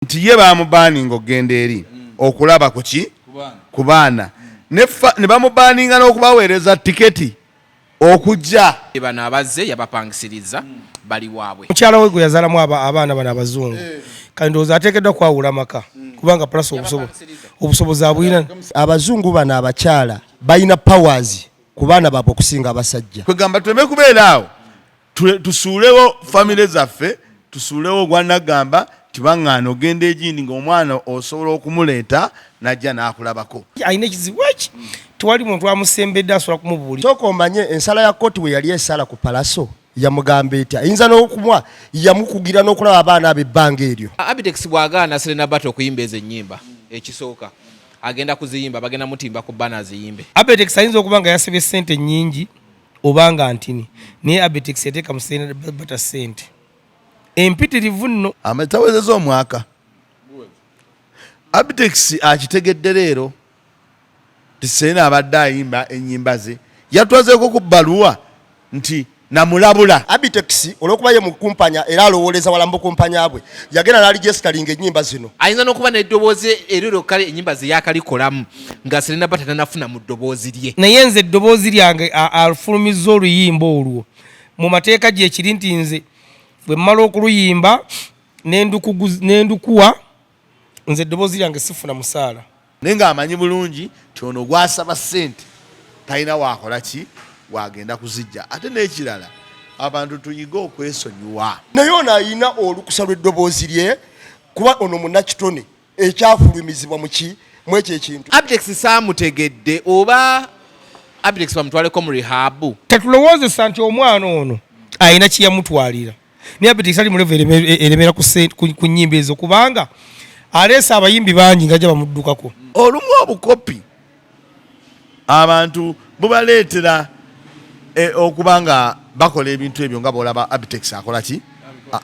nti ye bamubaninga okugenda eri okulaba kuki ku baana ne bamubaninga n'okubaweereza tiketi okujja bano abazze yabapangisiriza bali waabwe. Mukyala we gwe yazaalamu abaana bano abazungu kandi ndowooza ateekeddwa kwawula maka kubanga Pallaso obusobozi abulina. Abazungu bano abakyala balina powers ku baana baabwe okusinga abasajja. Kwegamba tuleme kubeera awo tusuulewo famire zaffe tusuulewo gwanagamba tibaŋŋaana ogenda egindi ng'omwana osobola okumuleeta najja n'akulabako. Alina ekizibu eki tewali muntu amusembedde asobola kumubuulira. Sooka omanye ensala ya kkooti we yali esala ku Pallaso yamugamba etya ayinza n'okumwa yamukugira n'okulaba abaana ab'ebbanga eryo. Abitex bw'agaana Serena Bata okuyimba ezo ennyimba ekisooka agenda kuziyimba bagenda mutimba ku bana aziyimbe. Abitex ayinza okuba nga yasabye ssente nnyingi obanga ntini naye Abitex yateeka mu Serena Bata ssente empitirivu nno amatawezeza omwaka. Abitex akitegedde leero tisena abadde ayimba ennyimba ze yatwazeeko ku bbaluwa nti namulabula. Abitex olwokuba ye mukumpanya era alowooleza walambo kumpanya bwe yagenda n'aligestalinga ennyimba zino. Ayinza n'okuba n'eddoboozi eriro kale ennyimba ze yakalikolamu nga Serena Bata tanafuna mu ddoboozi lye. Naye nze eddoboozi lyange alufulumizza oluyimba olwo mu mateeka gye kiri nti nze bwe mmala okuluyimba n'endukuwa nze eddoboozi lyange sifuna musaala. Naye ng'amanyi bulungi ti ono gwasaba ssente talina waakola ki wagenda kuzijja. Ate n'ekirala abantu tuyiga okwesonyiwa. Naye ono ayina olukusa lw'eddoboozi lye kuba ono munnakitone ekyafulumizibwa mu ekyo ekintu. Abitex saamutegedde oba Abitex bamutwaleko mu rehabu. Tetulowoozesa nti omwana ono ayina kiyamutwalira naye Abitex ali mu levo eremera ku nnyimba ezo kubanga aleese abayimbi bangi ngajja bamuddukako. Olumu obukopi abantu bubaleetera okuba nga bakola ebintu ebyo nga bw'olaba Abitex akola ki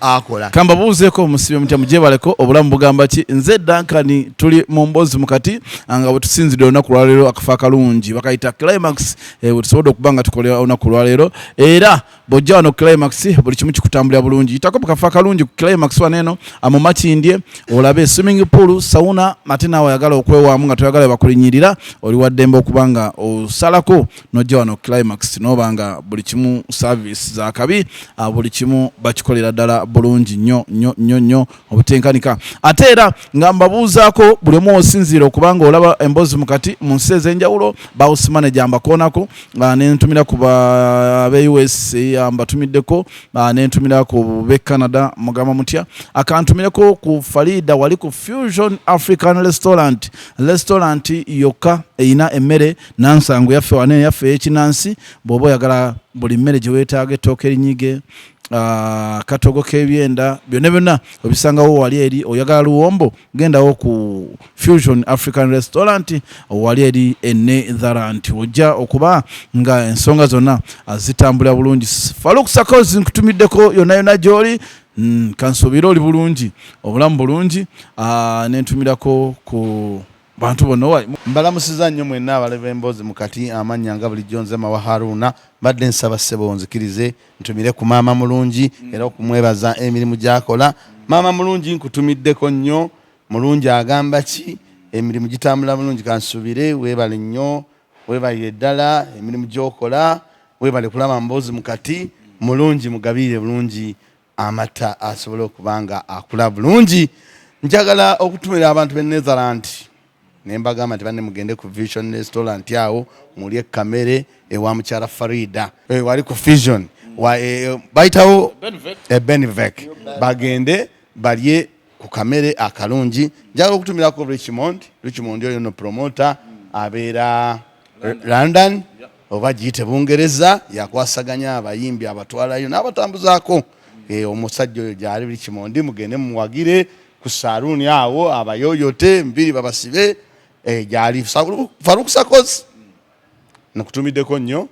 akola. Kambabuuzeeko omusibe mutya mujebaleko obulamu bugamba ki nze Duncan tuli mu mboozi mukati nga bwe tusinzidde olunaku lwaleero akafa akalungi bakayita climax bwe tusobodde okuba nga tukolera olunaku lwaleero era bw'ojja wano climax buli kimu kikutambulira bulungi yitako mu kafa akalungi ku climax wano eno mu Makindye olabe swimming pool sauna ate naawe oyagala okwewaamu nga toyagala bakulinyirira oli wa ddembe okuba nga osalako n'ojja wano climax n'oba nga buli kimu service za kabi buli kimu bakikolera ddala bulungi nnyo obutenkanika. Ate era nga mbabuuzaako buli omu osinziira okubanga olaba emboozi mukati mu nsi ez'enjawulo house manager mbakoonako nentumira ku be US mbatumiddeko nentumira ku be Canada mugamba mutya akantumireko ku Farida wali ku Fusion African Restaurant yokka eyina emmere nansangu yaffe wane yaffe ekinansi bw'oba oyagala buli mmere gye weetaaga ettooke erinyige katogo k'ebyenda byonna obisangawo wali eri oyagala luwombo gendawo ku Fusion African Restaurant wali eri Netherlands ojja okuba nga ensonga zonna zitambula bulungi. Farouk Sakozi nkutumiddeko yonna gy'oli kansuubira oli bulungi obulamu bulungi nentumirako ku bantu bonna wali mbalamusiza nnyo mwenna abaleba emboozi mukati amannya nga bulijjo nze Mawa Haruna mbadde nsaba ssebo nzikirize ntumire ku maama mulungi era okumwebaza emirimu gy'akola. Maama mulungi nkutumiddeko nnyo mulungi agamba ki emirimu gitambula bulungi kansuubire weebale nnyo weebalire ddala emirimu gy'okola weebale kulaba mboozi mukati mulungi mugabiire bulungi amata asobole okuba nga akula bulungi. Njagala okutumira abantu b'e Netherlands nembagamba nti banne mugende ku Vision Restaurant awo mulye kamere ewa mukyala Farida wali ku Fusion bayitawo Benivek bagende balye ku kamere akalungi. Njagala okutumirako Richmond oyo no promoter abeera London oba giyite Bungereza yakwasaganya abayimbi abatwalayo n'abatambuzaako omusajja oyo gyali Richmond mugende muwagire ku saluuni awo abayoyote mbiri babasibe gyali Farouk Sakozi nakutumiddeko nnyo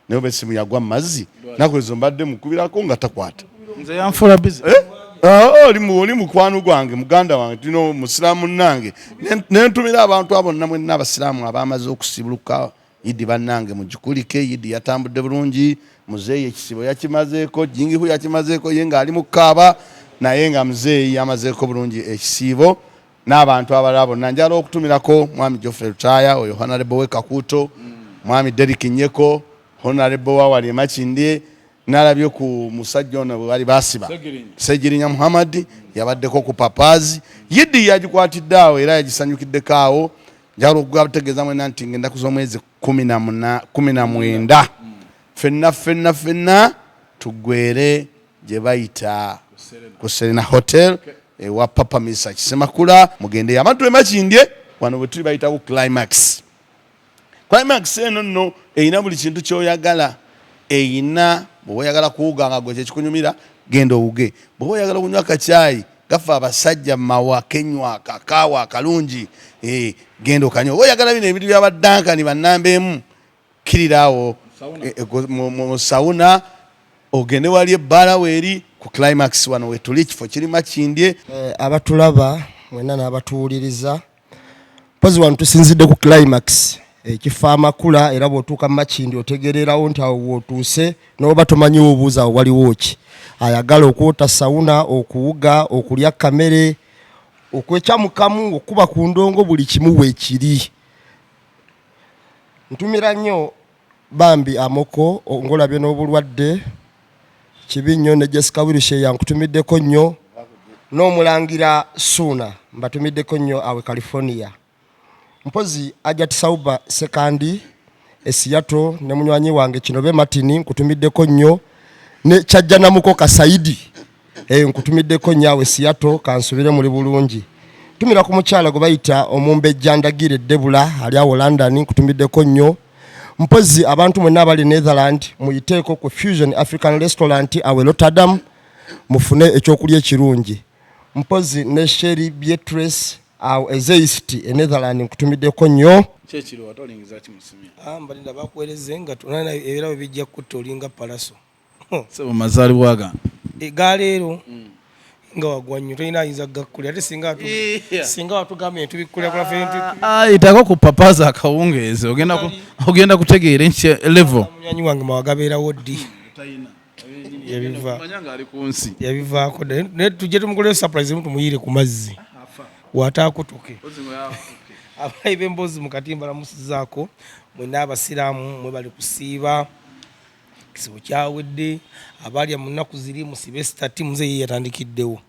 naye oba essimu yagwa mu mazzi naku ezo mbadde mukubirako nga takwata nze yanfuula bizi oli mukwano gwange muganda wange tulina omusiraamu nange nentumira abantu abo nna mwenna abasiraamu abamaze okusibuluka Idi bannange mugikulike Idi yatambudde bulungi muzeeyi ekisibo yakimazeeko jingihu yakimazeeko ye ng'ali mu Kaaba naye nga muzeeyi amazeeko bulungi ekisiibo n'abantu abalala bonna. Njala okutumirako mwami Geoffrey Rutaya, oyo Honorable we Kakuto, mwami Derrick Nyeko, Honorable Wawali Makindye, nalabye ku musajja ono bwe bali basiba Segirinya Muhammad yabaddeko ku papazi. Yidi yagikwatidde awo era yagisanyukiddeko awo. Njala okugategeeza mwena nti ngenda kuza omwezi 19 ffenna tugwere gye bayita ku Serena Hotel ewa Papa Misa Kisemakula. Mugende abantu Makindye wano bwe tuli bayita ku Climax. Climax eno nno eyina buli kintu ky'oyagala. Eyina bw'oba oyagala kuwuga nga gwe kyekikunyumira genda owuge. Bw'oba oyagala okunywa akacaayi gafa abasajja mawa kenywa akakaawa akalungi genda okanywa. Bw'oba oyagala bino ebintu by'abadankani bannambeemu kiriraawo mu sawuna ogende wali ebbaala weeri ku Climax wano wetuli ekifo kiri Makindye. Abatulaba mwena n'abatuwuliriza mpozi wano tusinzidde ku Climax ekifo amakula era bw'otuuka Makindye otegererawo nti awo w'otuuse n'oba tomanyi obuuza awo waliwo ki. Ayagala okwota sawuna, okuwuga, okulya kamere, okwekyamukamu, okuba ku ndongo, buli kimu weekiri. Ntumira nnyo Bambi Amoko ngolabye n'obulwadde kibi nnyo ne Jessica Wilushe yankutumiddeko nnyo n'omulangira Suna mbatumiddeko nnyo awe California. Mpozi Ajat Sauba Sekandi Esiyato ne munywanyi wange Kinobe Martin nkutumiddeko nnyo ne Kyajja Namuko Kasaidi nkutumiddeko nnyo awe Siyato kansubire muri bulungi. Tumira ku mukyala gwe bayita Omumbejja Ndagire Debula ali awo London nkutumiddeko nnyo. Mpozi abantu mwenna abali Netherland muyiteeko ku Fusion African Restaurant awe Rotterdam mufune ekyokulya ekirungi. Mpozi ne Sherry Beatrice awo Ezeist Netherland nkutumiddeko nnyo. Kyekiro watolingiza kimusimya. Mbalinda bakuweereze nga tunana ebirabo bijja kutolinga Pallaso. Sebo mazali bwaga. Egaleero nga wagwanyu tolina ayinza gakkulya ate singa watugamye tubikkulya kula fenti itako ku papaza akawungeeze ogenda kutegeera enche level. Munyanyi wange mawagabeerawo ddi yabivaako ne tujje tumukolere surprise tumuyire ku mazzi watakutuke. Abayi b'Emboozi mu Katimba lamusizaako mwena abasiraamu mwe bali kusiiba kisibo kyawedde abalya mu nnaku ziri musibe stati muze ye yatandikiddewo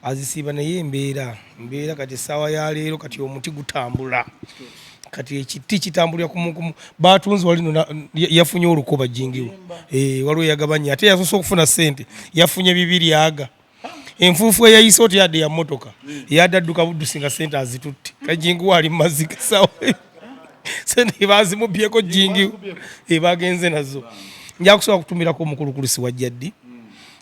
azisiiba naye embeera kati essaawa ya leero kati omuti gutambula kati ekiti kitambulira kumukumu batunzi walino yafunye olukoba jingiwo waliwo yagabanya ate yasoose okufuna ssente yafunye 2 aga enfuufu eyayise oti yadde ya mmotoka yadde adduka buddusi nga ssente azitutte kajingiwo ali mu mazzi gasawa sente bazimubyeko jingi bagenze nazo. Nja kusobola kutumirako omukulukulisi wa Jaddi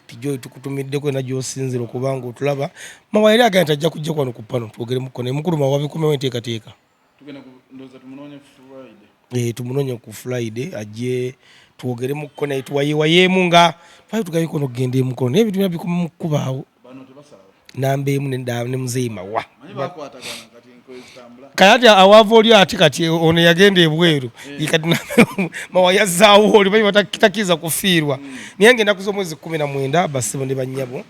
tijo tukutumiddeko na gy'osinzira okubanga otulaba mawayire agenda tajja kujja kwano ku pano twogere muko ne mukulu mawabi kumewe enteekateeka tumunoonye ku Friday ajje twogere muko naye tuwayeemu nga twali tugayeko n'okugenda emukono naye ebintu bikoma mu kkubaawo nambeemu ne muzeeyi mawa kayati awava oli ati kati ono yagenda ebweru ikati mawa yazaawo oli bayi batakiza kufiirwa naye ngenda kuza omwezi 19 basibo ne bannyabo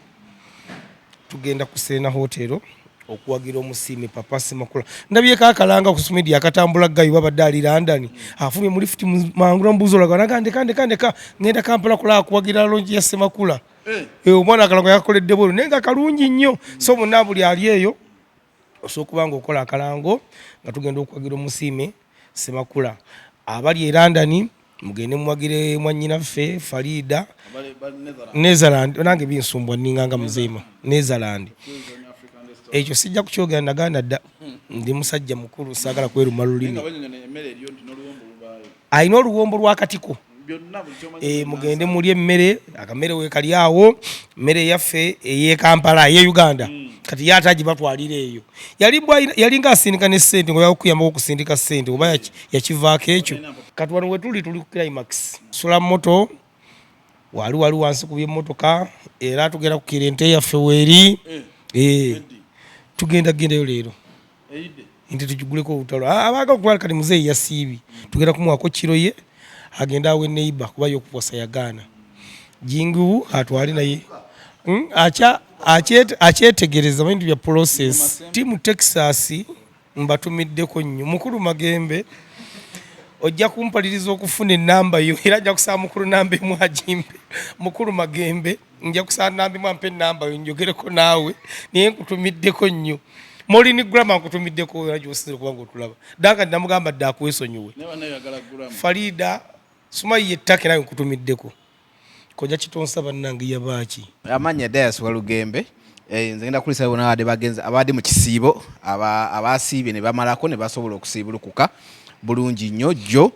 tugenda ku Serena Hotel okuwagira omusiime Papa Semakula. Ndabyeko akalanga ku media akatambula gayi wabadde ali London afumye mu lift mangula mbuzo laga kande ngenda Kampala kula kuwagira lonji ya Semakula omwana akalanga yakoledde bolo nenga kalungi nnyo so muna buli ali eyo osokubanga okola akalango nga tugenda okwagira omusiime Semakula abali e London mugende muwagire mwannyinaffe Farida Netherland nange binsumbwa ninganga muzeema Netherland ekyo sijja kukyogera naganda dda ndi musajja mukulu saagala kweruma lulimi ayina oluwombo lwakatiko mugende muli emmere akamere weekali awo mmere yaffe ey'e Kampala ey'e Uganda kati yataagi batwalira eyo yali ngaasindika ne ssente nga yakuyambako okusindika ssente oba yakivaako ekyo kati wano wetuli tuli ku Climax sula moto wali wansi ku byemmotoka era tugenda kukira ente yaffe weeri tugenda gendayo leero nti tugiguleko olutalo abaga okutwala kati muzeeyi yasiibi tugenda kumuwako kiro ye agenda awe neighbor kuba yokuwasa yagaana jingu atwali naye akyetegereza bintu bya process timu Texas mbatumiddeko nnyo mukulu Magembe ojja kumpaliriza okufuna enamba yo era ajja kusaba mukulu namba emu agimpe mukulu Magembe nja kusaba namba emu ampe enamba yo njogereko naawe naye nkutumiddeko nnyo Molini Grama nkutumiddeko era gy'osinzira kubanga otulaba Danga namugamba dda akwesonyiwe Farida Sumayi yettake nawe nkutumiddeko koja kitonsa bannange yabaaki amanya Dias Walugembe nze ngenda kulisa bona abadde mu kisiibo abasiibye ne bamalako ne basobola okusiibulukuka bulungi nnyo jjo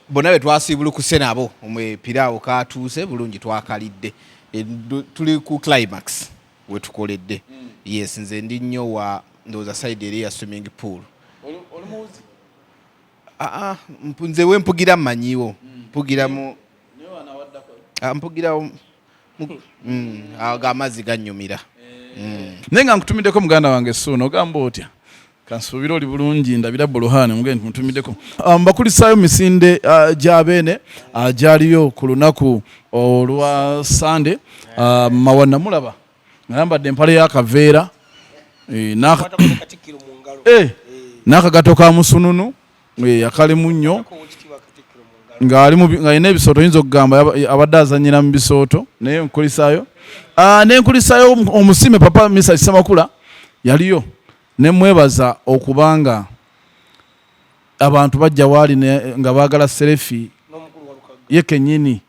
bonna be twasiibulukuse nabo omupiraawo katuuse bulungi twakalidde tuli ku climax we tukoledde yes nze ndi nnyo wa ndowooza side eri ya swimming pool nze we mpugira mmanyiwo mpugira mu mpugira amazzi gannyumira naye nga nkutumiddeko muganda wange Suuna ogamba otya kansuubira oli bulungi ndabira Buluhani mugende mutumiddeko mbakulisaayo misinde gy'abeene gyaliyo ku lunaku olwa Sande mawana mulaba ngambadde empale y'akaveera n'akagato ka musununu akalimu nnyo ng'alina ebisooto yinza okugamba abadde azanyira mu bisooto naye nkulisaayo nenkulisaayo omusime papa Misa Kisamakula yaliyo nemwebaza okubanga abantu bajja waali nga baagala serefi ye kennyini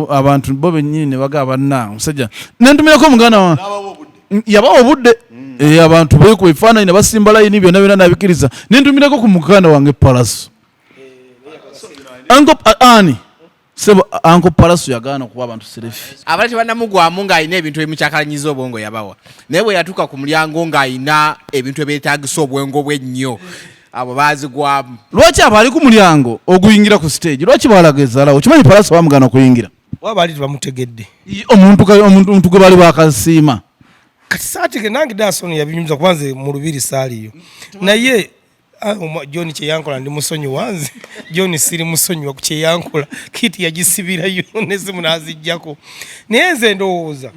abantu bo bennyini ne bagaa banna omusajja nentumirako omuganda wa yabawa obudde abantu beekuba ebifaananyi ne basimba layini byonna byonna nabikiriza nentumirako ku muganda wange Pallaso Anko Pallaso yagaana okuwa abantu serefi abala tebannamugwamu ng'alina ebintu ebimukyakalanyizza obwongo yabawa naye bwe yatuuka ku mulyango ng'alina ebintu ebyetaagisa obwongo bwe nnyo abo baazigwamu lwaki abo ali ku mulyango oguyingira ku stage lwaki balagezalawo kimanyi Pallaso bamugaana okuyingira wabaali tebamutegedde omuntu gwe baali bakasiima kati saatige nange Daasono yabinyumiza kubanze mu lubiri saaliyo naye John kyeyankola ndi musonyi wanze John siri musonyi wa kyeyankola kiti yagisibirayo nezimu nazijjako naye nze ndowooza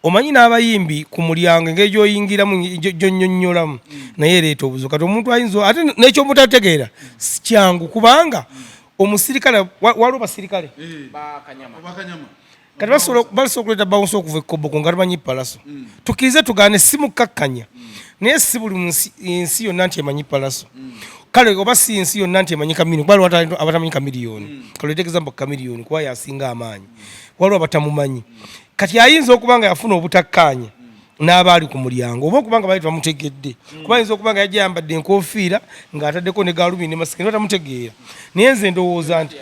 omanyi n'abayimbi ku mulyango engeri gy'oyingiramu gy'onnyonnyolamu naye leeta obuzo kati omuntu ayinza ate n'ekyomutategeera si kyangu kubanga omusirikale waliwo basirikale kati basobola okuleeta bawunsi okuva ekkoboko nga tumanyi Pallaso tukirize tugaane si mukkakkanya naye si buli nsi yonna nti emanyi Pallaso kale oba si nsi yonna nti emanyi Kamiliyoni kuba waliwo abatamanyi Kamiliyoni kaletegeeza mbu Kamiliyoni kuba yasinga amaanyi waliwo abatamumanyi kati ayinza okuba nga yafuna obutakkaanya n'abaali ku mulyango oba okuba nga baali tebamutegedde kuba ayinza okuba nga yajja yambadde enkofiira ng'ataddeko ne gaalubindi ne masiki ne batamutegeera naye nze ndowooza nti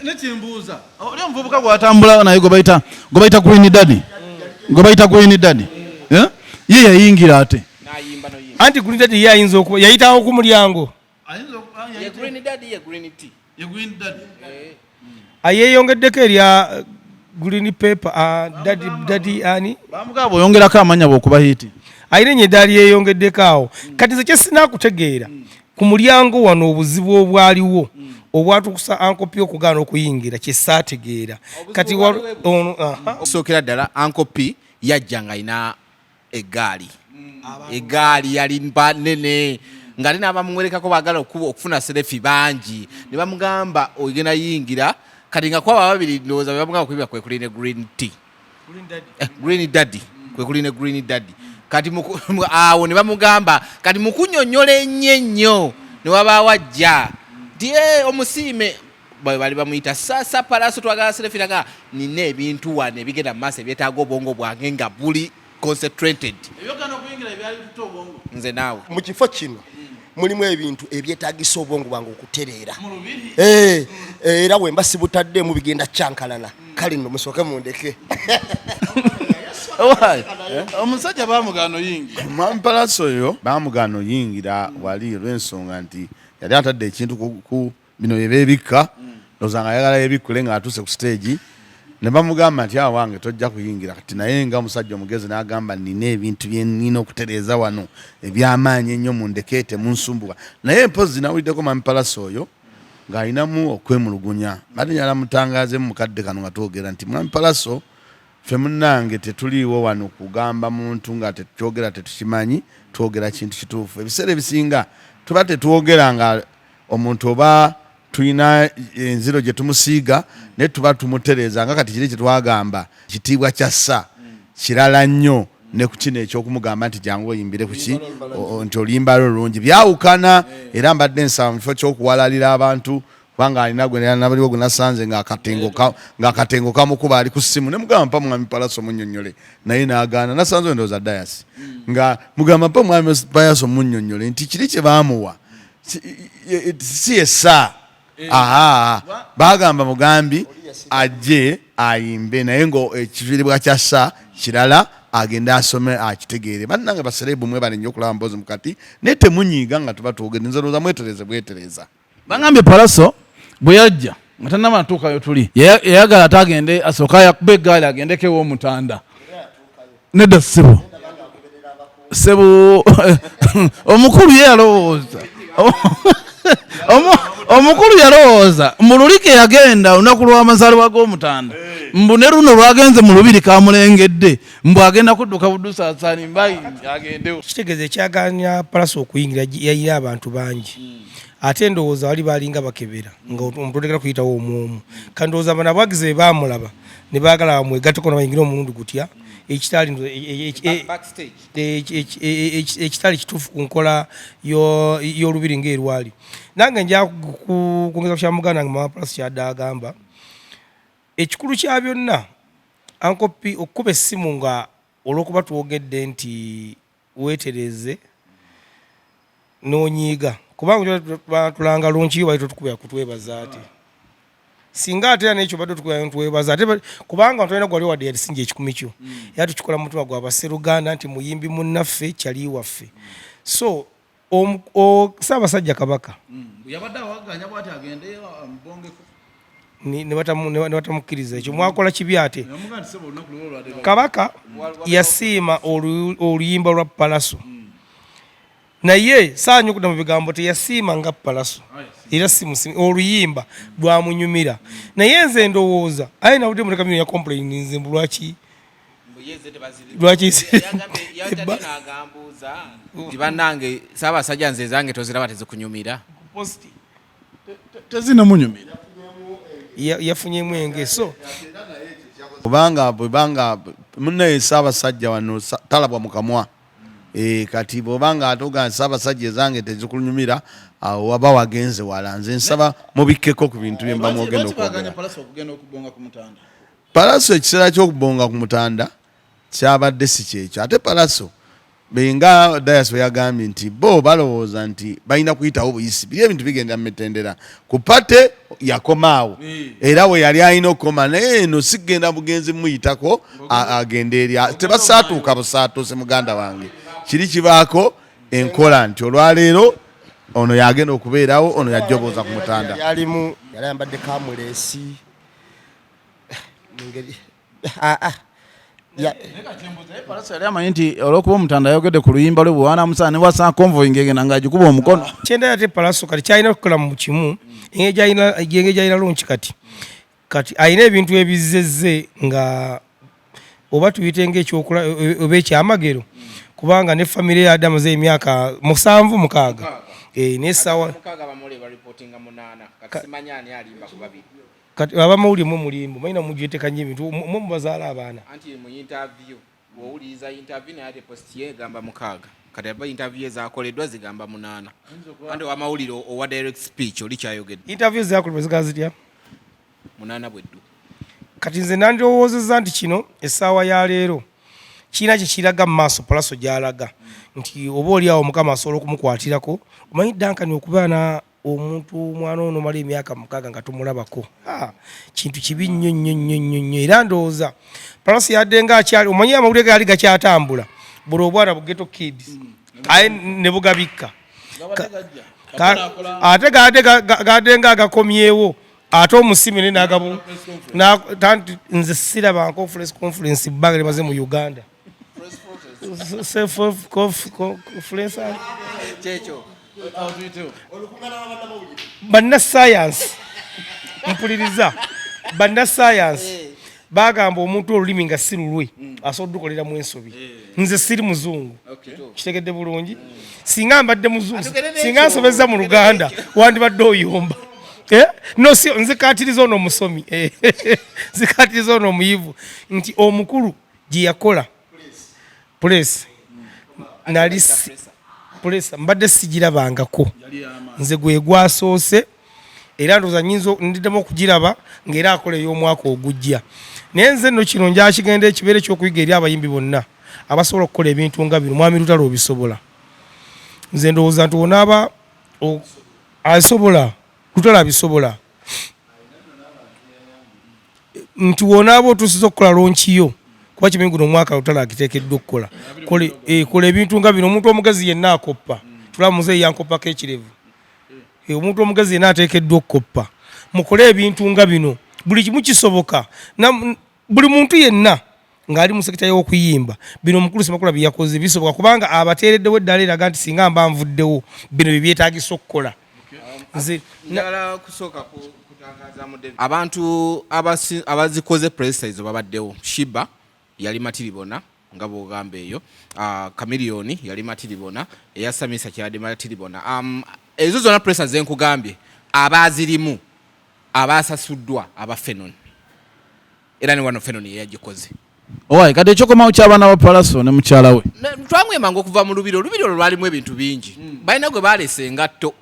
nekyembuuza oli omuvubuka gwatambula naye gwe bayita Green Daddy ye yayingira ate anti Green Daddy ye ayinza okuba yayitawo ku mulyango ayeeyongeddeko erya Green Paper Daddy ani bamugaba oyongerako amanya bw'okuba hiti ayina enye eddaali yeeyongeddeko awo kati nze kyesinaakutegeera ku mulyango wano obuzibu obwaliwo obwatukusa ankopi okugaana okuyingira kyesaategeera kati sookera ddala ankopi yajja nga alina egaali yali nene nga lina abamuwerekako baagala okufuna serefi bangi ne bamugamba ogenda yingira kati nga kwaba babiri ndowooza bebamugamba kuyimira kwe kuline Green Daddy kwe kuline Green Daddy kati awo ne bamugamba kati mukunyonnyola ennyo ne waba wajja nti omusiime bali bamuyita sasa Pallaso twagala serefiraga nina ebintu wano ebigenda mu maaso ebyetaaga obwongo bwange nga buli concentrated nze naawe mu kifo kino mulimu ebintu ebyetaagisa obwongo bwange okutereera era wemba sibutaddemu bigenda kyankalana kale nno musooke mundeke omusajja bamugaano yingira Pallaso oyo bamugaano yingira wali olw'ensonga nti yali atadde ekintu ku bino ebyebikka ndowooza nga ayagala yebikkule ng'atuuse ku stage ne bamugamba nti awo wange tojja kuyingira kati naye nga omusajja omugezi n'agamba nina ebintu bye nnina okutereeza wano ebyamaanyi ennyo mundekeete munsumbuwa naye mpozi nawuliddeko mami Pallaso oyo ng'alinamu okwemulugunya ate nyala mutangaazemu mukadde kano nga twogera nti mwami Pallaso ffe munnange tetuliiwo wano kugamba muntu nga tetukyogera tetukimanyi twogera kintu kituufu ebiseera ebisinga tuba tetwogera nga omuntu oba tulina enziro gye tumusiiga naye tuba tumutereeza nga kati kiri kyetwagamba kitiibwa kyassa kirala nnyo ne ku kino ekyokumugamba nti jangu oyimbire kuki nti oluyimba lulungi byawukana era mbadde nsaba mu kifo ky'okuwalalira abantu kubanga alina nabaliwo gwe nasanze ng'akatengo kamukuba ali ku ssimu ne mugamba mpa mwami Pallaso munnyonnyole naye n'agaana nasanze endowooza dayasi nga mugamba mpa mwami Pallaso munnyonnyole nti kiri kye baamuwa si essa bagamba mugambi ajje ayimbe naye ng'ekiviiribwa kyassa kirala agenda asome akitegeere bannange baserebu mwe balinnya okulaba Mboozi mu Kati naye temunyiiga nga tuba twogedde nze looza bwetereza bangambye Pallaso bwe yajja nga tannaba natuukayo tuli yayagala ate agende asooka yakuba eggaali agendeko ew'omutanda nedda ssebo omukulu ye yalowooza omukulu yalowooza mu lulike yagenda olunaku lw'amazaalibwa g'omutanda mbu ne luno lwagenze mu lubiri kamulengedde mbu agenda kudduka budusaasaani mbayingi agendewo kitegeeza ekyagaanya Pallaso okuyingira yayina abantu bangi ate ndowooza wali balinga bakebera nga omuntu otegera kuyitawo omwomu kandi ndowooza bana bwagize be baamulaba ne baagala bamwegatteko nabayingira omulundi gutya ekitali kituufu ku nkola y'olubiri ng'erwali nange nja kwongeza ku kya muganda nga mama Pallaso kyadde agamba ekikulu kya byonna ankopi okukuba essimu nga olw'okuba twogedde nti weetereze n'onyiiga kubanga tulanga lungi bali totukubira kutwebaza ate singa ate n'ekyo badde tukubira ntwebaza ate kubanga tulina gwali wadde yalisinja ekikumi kyo era tukikola mu mutima gwa basseruganda nti muyimbi munnaffe kyali waffe so Ssaabasajja Kabaka yabadde awaganya bw'ati agende mbongeko ne batamukkiriza ekyo mwakola kibi ate Kabaka yasiima oluyimba lwa Pallaso naye saanyukuda mu bigambo teyasiima nga Pallaso era oluyimba lwamunyumira naye nze ndowooza aye nawudde muleka myo ya complain nze mbu lwaki bannange Ssaabasajja nze zange toziraba tezikunyumira tezinamunyumira yafunyemu engeso kubanga munnaye Ssaabasajja wano talabwa mu kamwa kati bw'obanga atoga Ssaabasajja ezange tezikunyumira awo waba wagenze wala nze nsaba mubikkeko ku bintu bye mba mwogenda okwogera Pallaso ekiseera ky'okubonga ku mutanda kyabadde si kyekyo ate Pallaso benga dayas yagambye nti bo balowooza nti balina kuyitawo buyisi biri ebintu bigenda mu mitendera ku pate yakomaawo era we yali alina okukoma naye eno sigenda bugenzi muyitako agende eri tebasaatuuka busaatuuse muganda wange kiri kibaako enkola nti olwaleero ono yagenda okubeerawo ono yajjobooza ku mutanda yali ayambadde kamuleesi Pallaso yali amanyi nti olw'okuba omutanda ayogedde ku luyimba lwe bwewaana musaana ne wasa konvoyi ng'egenda ng'agikuba omukono kyenda ate Pallaso kati kyalina okukola mu kimu engeri gyalina lungi kati alina ebintu ebizezze nga oba tuyite ng'ekyokola oba ekyamagero kubanga ne famire yadde amaze emyaka 7-6 n'essaawa kati abamawulire mu mulimbo malina mugyetekanye ebintu mubazaala abaana anti mu interview bw'owuliriza interview naye ate post ye egamba 6 kati aba interview ezaakoleddwa zigamba 8 kandi wamawulire owa direct speech oli kyayogedde interview zaakoleddwa zigaa zitya 8 bweddu kati nze nandirowoozezza nti kino essaawa ya leero kiina kye kiraga mu maaso Pallaso gy'alaga nti oba oli awo Mukama asobola okumukwatirako omanyi Dankani okubaana omuntu mwana ono mali emyaka 6 nga tumulabako kintu kibi nnyo era ndowooza Pallaso yadde nga akyali omanyi amawulire gaali gakyatambula buli obwana bugeto kids aye ne bugabikka ate gadde nga agakomyewo ate omusimire n'agabu nze siraba conference bbanga limaze mu Uganda bannasayansi mpuliriza bannasayansi bagamba omuntu olulimi nga si lulwe asobola okukoleramu ensobi nze siri muzungu kitegedde bulungi singa mbadde muzungu singa nsobeza mu Luganda wandibadde oyomba no si nzikatiriza ono omusomi nzikatiriza ono omuyivu nti omukulu gye yakola pulesi nali pulesi mbadde sigirabangako nze gwe gwasoose era ndoza nyinzo ndiddemu okugiraba ng'era akola ey'omwaka ogujja naye nze nno kino njakigenda ekibeere ekyokuyiga eri abayimbi bonna abasobola okukola ebintu nga bino mwami Lutalo obisobola nze ndowooza nti onaaba asobola Lutalo abisobola nti wonaaba otuusiza okukola lonkiyo kuba kimanyi guno omwaka Lutalo agiteekeddwa okukola kola ebintu nga bino omuntu omugazi yenna akoppa tulaba muzeeyi yankoppako ekirevu omuntu omugazi yenna ateekeddwa okukoppa mukole ebintu nga bino buli kimu kisoboka buli muntu yenna ng'ali mu sekita y'okuyimba bino omukulu Ssemakula bye yakoze bisoboka kubanga abateereddewo eddala eraga nti singa mba nvuddewo bino bye byetaagisa okukola njagala kusooka kutangaza abantu abazikoze presize babaddewo Shiba yali matiribona nga bwogamba eyo Kamiliyoni yali matiribona eyasamisa kyali matiribona ezo zonna presa zenkugambye abazirimu abasasuddwa aba Fenon era ne wano Fenon yagikoze owaye kati ekyokomawo ky'abaana ba Pallaso ne mukyala we twamwemanga okuva mu lubiro lwalimu ebintu bingi balina gwe balese engatto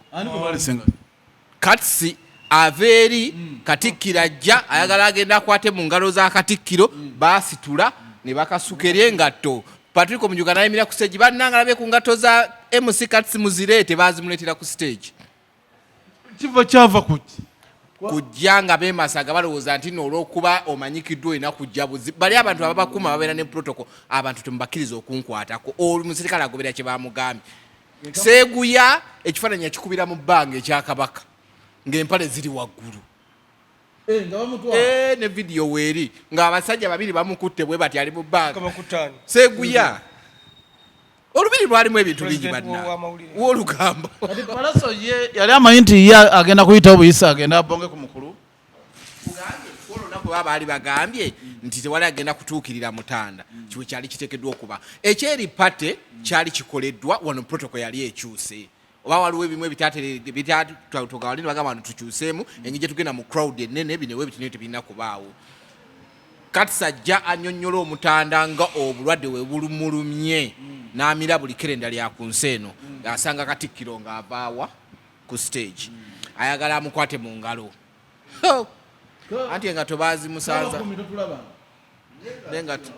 Katsi aveeri Katikkiro ajja ayagala agenda akwate mu ngalo za Katikkiro baasitula ne bakasuka eri engatto Patrick Omujuga nayimira ku stage bannangalabe ku ngatto za MC Katsi muzireete bazimuleetera ku stage kiva kyava kuki kujja nga beemasaga balowooza nti n'olwokuba omanyikiddwa olina kujja buzi bali abantu ababakuma babeera ne protocol abantu temubakkiriza okunkwatako omusirikale agobera kye bamugambye Seeguya ekifaananyi yakikubira mu bbanga ekyakabaka ng'empale ziri waggulu ne video weeri ng'abasajja babiri bamukutte bwe bati ali mu bbanga Seeguya olubiri lwalimu ebintu bingi banna w'olugamba kati Pallaso ye yali amanyi nti ye agenda kuyitawo buyisa agenda abonge ku mukulu olunaku baali bagambye nti tewali agenda kutuukirira mutanda kiwe kyali kiteekeddwa okuba ekyeri pate kyali kikoleddwa wano protocol yali ekyuse oba waliwo ebimu ebitatogawanini bagamba nti tukyuseemu engeri gye tugenda mu crowd ennene binewe bitine tebirina kubaawo kati sajja annyonnyola omutanda nga obulwadde we bulumulumye n'amira buli kerenda lya ku nsi eno asanga Katikkiro ng'avaawa ku stage ayagala amukwate mu ngalo anti engato baazimusanza nengato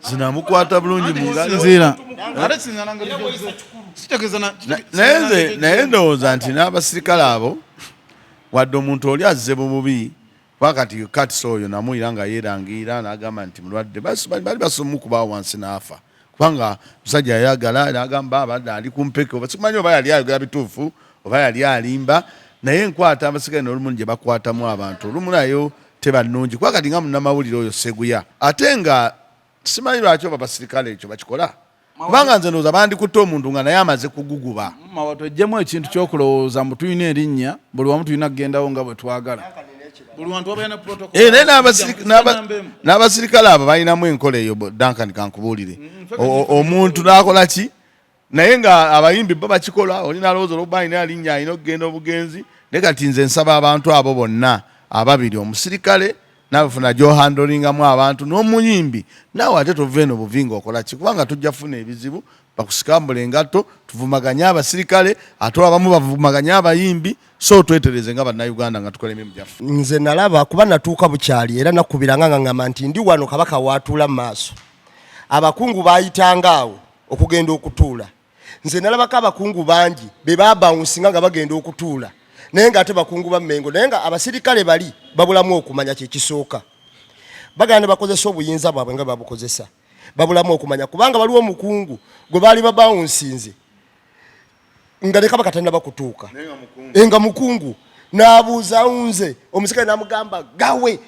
zinamukwata bulungi mu ngalo naye ndowooza nti n'abasirikale abo wadde omuntu oli azze mu bubi wakati Katsi oyo namuyira nga yeerangira n'agamba nti mulwadde bali basomukubawo wansi n'afa kubanga musajja yayagala n'agamba abadde ali ku mpeke oba simanyi oba yali ayogera bituufu oba yali alimba naye nkwata abasirikale n'olumu gye bakwatamu abantu olumu nayo tebannungi kuba kati nga munnamawulire oyo Seguya ate nga simanyi lwaki oba abasirikale ekyo bakikola kubanga nze ndowooza bandikutte omuntu nga naye amaze kuguguba mawa twejjemu ekintu ky'okulowooza mbu tulina erinnya buli wamu tulina kugendawo nga bwe twagala buli wantu wabeera ne protocol naye n'abasirikale abo balinamu enkola eyo Duncan kankubuulire omuntu n'akola ki naye nga abayimbi bo bakikola olina alowooza olwokuba alina alinnya alina okugenda obugenzi naye kati nze nsaba abantu abo bonna ababiri omusirikale nabafuna gyohandolingamu abantu n'omuyimbi naawe ate tova eno buvi ng'okola ki kubanga tujja kufuna ebizibu bakusikambula engatto tuvumaganye abasirikale ate abamu bavumaganye abayimbi so twetereze nga bannayuganda nga tukola emirimu gyaffe nze nalaba kuba natuuka bukyali era nakubiranga nga ngamba nti ndi wano kabaka waatuula mu maaso abakungu baayitanga awo okugenda okutuula nze nalabako abakungu bangi be babawunsinga nga bagenda okutuula naye nga ate bakungu ba Mmengo naye nga abasirikale bali babulamu okumanya kyekisooka bagenda bakozesa obuyinza bwabwe nga babukozesa babulamu okumanya kubanga waliwo omukungu gwe baali babawunsinze nga ne kabaka tannaba kutuuka nga mukungu n'abuuza unze omusirikale n'amugamba gawe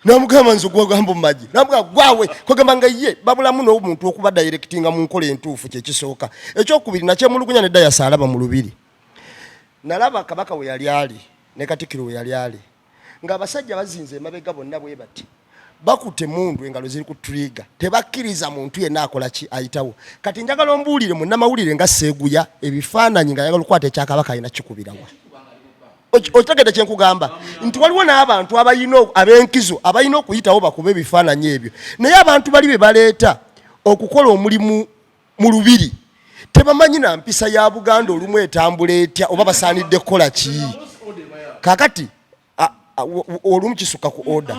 n'amugamba nze gwagamba mu magi n'amugamba gwawe kwagamba nga ye babulamu n'omuntu okuba directinga mu nkola entuufu kyekisooka ekyokubiri nakyemulugunya nedda yasaalaba mu lubiri nalaba kabaka we yali ali ne Katikkiro we yali ali ng'abasajja bazinze emabega bonna bwe bati bakutte mundu engalo ziri ku trigger tebakkiriza muntu yenna akola ki ayitawo kati njagala ombuulire munnamawulire nga Seeguya ebifaananyi nga yagala okukwata ekyakabaka alina kikubirawa okitegedde kyenkugamba nti waliwo n'abantu ab'enkizo abalina okuyitawo bakube ebifaananyi ebyo naye abantu bali be baleeta okukola omulimu mu lubiri tebamanyi na mpisa ya Buganda olumu etambula etya oba basaanidde kukola ki kakati olumu kisuka ku order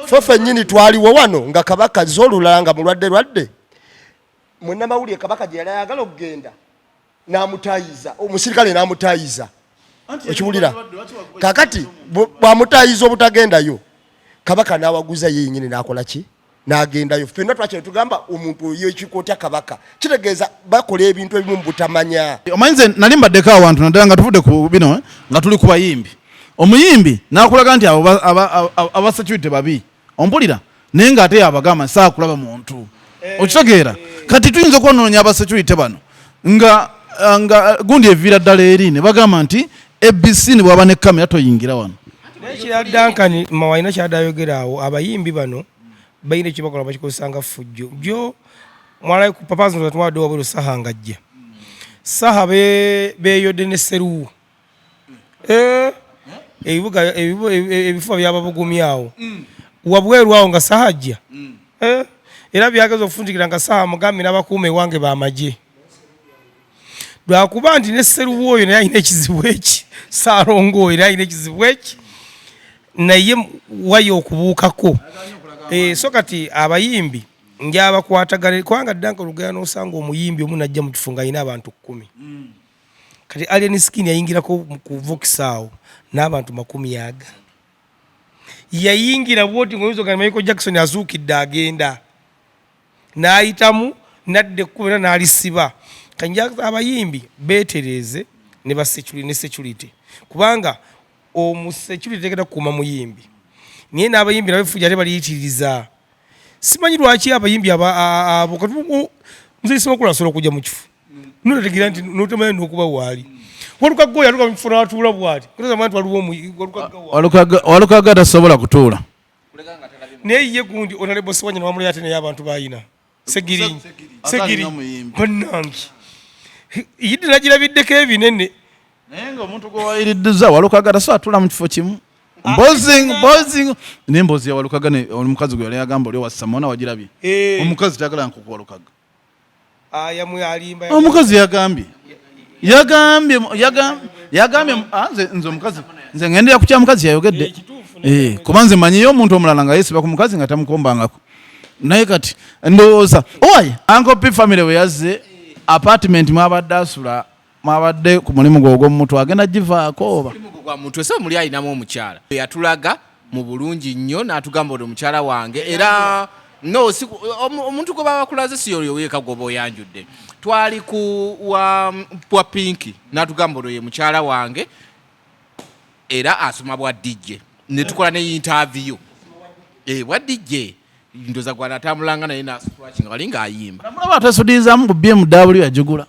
fefe nyini twaliwo wano nga kabaka zolulala nga mulwadde munnamawulire kabaka gye yali ayagala okugenda n'amutayiza omusirikale n'amutayiza okiwulira kakati bw'amutayiza obutagendayo kabaka n'awaguza ye nyini n'akola ki n'agendayo ffenna twakino tugamba omuntu oyo ekikootya kabaka kitegeeza bakola ebintu ebimu mu butamanya omanyi nze nali mbaddeko awantu naddala nga tuvudde ku bino nga tuli ku bayimbi omuyimbi n'akulaga nti aba security babi ompulira naye ng'ate yabagamba saakulaba muntu okitegeera kati tuyinza okwononya aba security bano nga gundi eviira ddala eri ne bagamba nti ABC ne bwaba ne kamera toyingira wano nekiradankan mawalina kyadayogera awo abayimbi bano balina ekibakola bakikozesanga fujjo jo mwala ku papazo twawadde wabweru saha ngajja saha beyodde ne seruwu ebibuga ebifuba byababugumyawo wabweru awo nga saha ajja era byageza okufundikira nga saha mugambi n'abakuuma ewange bamagye lwakuba nti ne seruwu oyo naye alina ekizibu eki saalongo oyo naye alina ekizibu eki naye wayo okubuukako so kati abayimbi njabakwatagana kubanga ddanka olugaya n'osanga omuyimbi omu najja mu kifo nga alina abantu 10 kati alien skin yayingirako ku Vox awo n'abantu 10 yayingira bwoti ngoyizo ga Michael Jackson azuukidde agenda n'ayitamu nadde kubera n'alisiba kanja abayimbi beetereze ne security kubanga security tegeda kuma muyimbi niye n'abayimbi nabefuja tebaliyitiriza simanyi lwaki abayimbi abo nzisima okulasobola okujja mu kifu notegeera nti notemanyi n'okuba waali walukago yaluka mu kifo n'atuula bw'ati kutezamanti walukaga tasobola kutuula naye ye gundi onalebo siwanya nawamulya ate naye abantu bayina segirinyi bannange yidde nagirabiddeko ebinene naye ng'omuntu gwe wayiriddiza walukaga tasobola atuula mu kifo kimu Mbozing nembozi ya walukaga ne omukazi gwe yali agamba oli wa Samona wagirabye omukazi tagala nkuko walukaga yamwe alimba omukazi yagambye nze omukazi nze ngendera ku kya mukazi yayogedde kubanze manyiyo omuntu omulala nga yesiba ku mukazi nga tamukombangako naye kati ndowooza oye Uncle P family we yazze apartment mwabadde asula mwabadde ku mulimu gw'omuntu agenda givaako oba kwa muntu ese muli alinamu omukyala yatulaga mu bulungi nnyo n'atugamba oli omukyala wange era no omuntu gwe babakulaze si oyo weeka gwoba oyanjudde twali ku wa pinki n'atugamba oli oyo mukyala wange era asoma bwa DJ ne tukola ne interview bwa DJ ndoza gwana atambulanga naye naswatchinga wali ng'ayimba namulaba atasudiizaamu ku BMW yagigula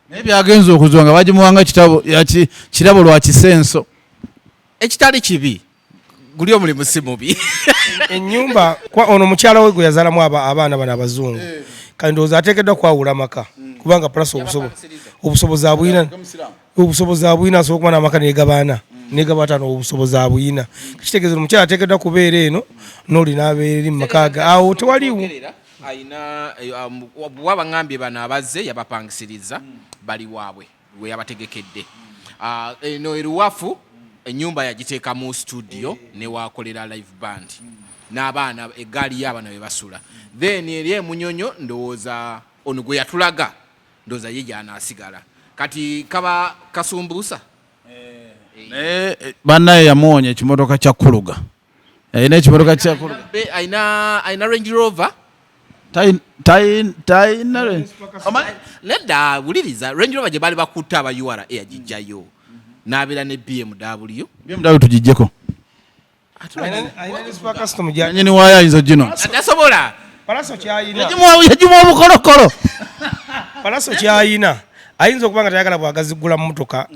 naye byagenza okuzwa nga bagimuwanga kirabo lwa kisenso ekitali kibi guli omulimu si mubi ennyumba ono mukyala we gwe yazaalamu abaana bano abazungu kati ndowooza ateekeddwa kwawula maka kubanga plus obusobozi abuyina asobola okuba n'amaka negabaana negabataano obusobozi abuyina kitegeeza omukyala ateekeddwa kubeera eno n'oli n'abeera eri mu makaaga awo tewaliwo ayina bwabangambye bano abazze yabapangisiriza bali waabwe we yabategekedde eno eruwafu ennyumba yagiteeka mu studio ne wakolera live band n'abaana eggaali y'abaana be basula then eri emunyonyo ndowooza ono gwe yatulaga ndowooza ye gy'anaasigala kati kaba kasumbuusa naye bannaye yamuwonya ekimotoka kya kuluga ayina ekimotoka kya kuluga ayina Range Rover nedda wuliriza Range Rover gye baali bakutta aba URA yagijjayo n'abeera ne BMW tugijjeko nyini waayo ayinza gino atasobola yagimuwa obukolokolo Pallaso kyayina ayinza okuba nga tayagala bwagazigula mu motoka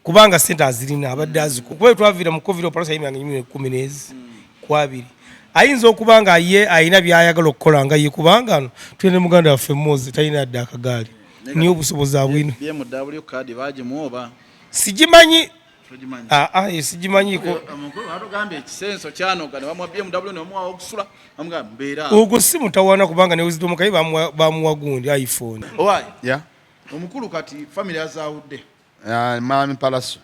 kubanga sente azirina abadde azikuba twavira mu covid Pallaso yayimanga 10 kwabiri ayinza okuba nga ye alina byayagala okukola nga ye kubanga no tulina muganda waffe Moze talina yadde akagaali niyo obusobozi abwino BMW kadi bagimuoba sigimanyi sigimanyiko ogwo si mutawaana kubanga ne Wisdom kayi bamuwa gundi iPhone omukulu kati family azawudde mwami Pallaso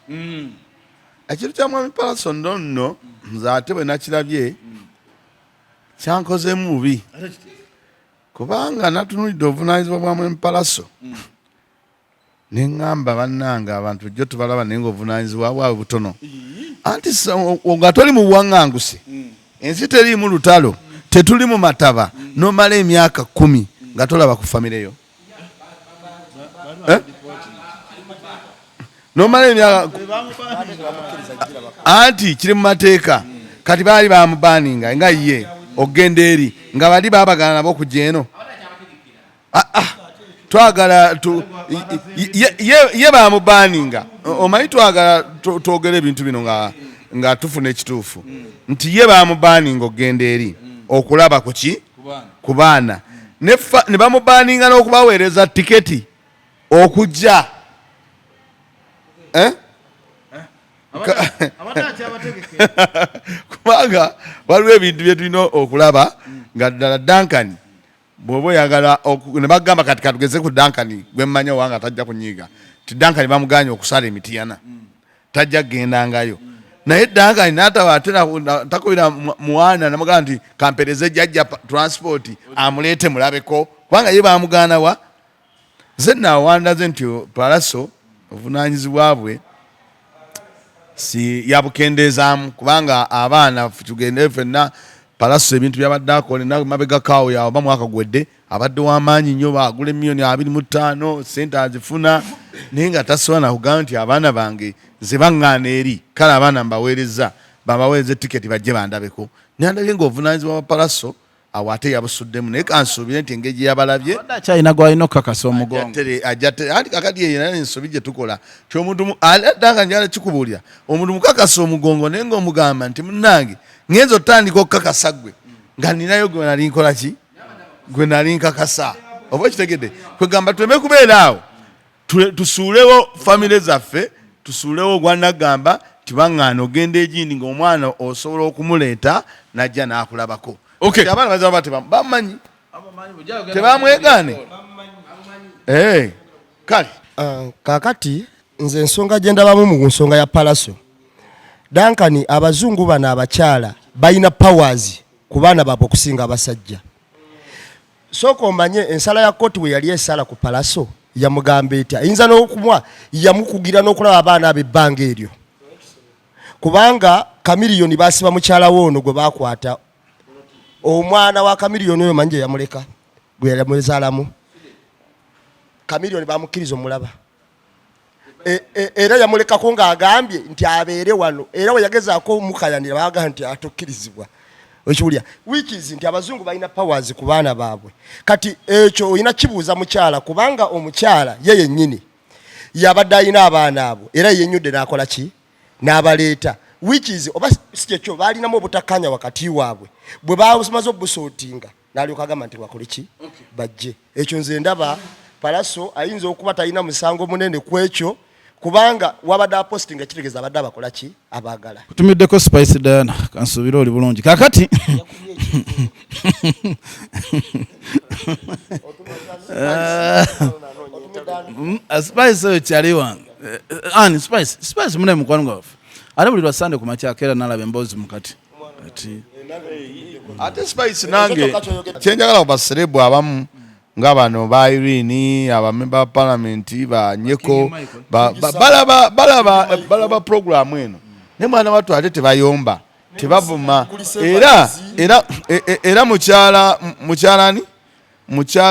ekintu kya mwami Pallaso nno nze ate bwe nakirabye kyankozemu bubi kubanga natunulidde obuvunaanyizibwa bwa mwami Pallaso neŋŋamba bannanga abantu jjo tubalaba naye ng'obuvunaanyizibwa bwabwe butono anti nga toli mu buwaŋŋanguse ensi teriimu lutalo tetuli mu mataba n'omala emyaka 10 nga tolaba ku famireyo n'omala emyaka anti kiri mu mateeka kati baali bamubaninga nga ye okgenda eri nga bali babagana nabo okujja eno twagala ye bamubaninga omanyi twagala twogera ebintu bino nga tufuna ekituufu nti ye bamubaninga okgenda eri okulaba kuki ku baana ne bamubaninga n'okubaweereza tiketi okujja kubanga waliwo ebintu bye tulina okulaba nga ddala Duncan bw'oba oyagala ne bagamba kati katugeze ku Duncan gwe mmanyi owanga tajja kunyiiga ti Duncan bamuganye okusala emitiyana tajja kugendangayo naye Duncan n'ataba ate takubira mwana namugamba nti kampereze jjajja transport amuleete mulabeko kubanga ye bamugaana wa ze naawandaze nti Pallaso obuvunaanyizibwa bwe si yabukendeezaamu kubanga abaana tugende ffenna Pallaso ebintu byabadde akola mabega kaawo yawe oba mwaka gwedde abadde w'amaanyi nnyo baagula $25,000 sente azifuna naye nga tasobola nakugamba nti abaana bange ze baŋŋaana eri kale abaana mbaweereza babaweereza etiketi bajje bandabeko nandabye ng'obuvunaanyizibwa bwa Pallaso awo ate yabusuddemu naye kansuubire nti engeri gye yabalabye akyalina gwalina okukakasa omugongo anti kakati yeyo naye ensobi gye tukola ti omuntu addanga njala kikubuulira omuntu mukakasa omugongo naye ng'omugamba nti munnange ngenza otandika okukakasa gwe nga ninayo gwe nali nkola ki gwe nali nkakasa oba ekitegedde kwegamba tuleme kubeera awo tusuulewo famire zaffe tusuulewo ogwanagamba tibaŋŋaana ogenda egindi ng'omwana osobola okumuleeta najja n'akulabako abaana bazaba bamanyi tebamwegaane kale kakati nze ensonga gye ndabamu mu nsonga ya Pallaso Duncan abazungu bano abakyala balina powers ku baana baabwe okusinga abasajja sooka omanye ensala ya kooti we yali esala ku Pallaso yamugamba etya ayinza n'okumwa yamukugira n'okulaba abaana ab'ebbanga eryo kubanga kamiliyoni baasiba mukyala woono gwe baakwata omwana wa kamiliyoni oyo manje yamuleka gwe yamuzaalamu kamiliyoni bamukkiriza omulaba era yamulekako ng'agambye nti abeere wano era we yagezaako omukayanira baagamba nti atokkirizibwa okiwulya which nti abazungu balina powers ku baana baabwe kati ekyo olina kibuuza mukyala kubanga omukyala ye yennyini yabadde alina abaana abo era yennyudde n'akola ki n'abaleeta which oba si kyekyo baalinamu obutakkanya wakati waabwe bwe bamaze obusootinga n'alyoka agamba nti bakole ki bajje ekyo nze ndaba Pallaso ayinza okuba talina musango munene ku ekyo kubanga wabadde apostinga kitegeeza abadde abakola ki abaagala kutumiddeko Spice Diana kansuubira oli bulungi kakati Spice oyo kyali wange ani Spice mune mukwano gwaffe ate buli lwa Sunday ku makyaka era nalaba emboozi mukati ate Spice nange kyenjagala ku baserebu abamu nga bano ba Irene abamemba ba parliament ba Nyeko balaba programu eno ne mwana watu ate tebayomba tebavuma era mukyala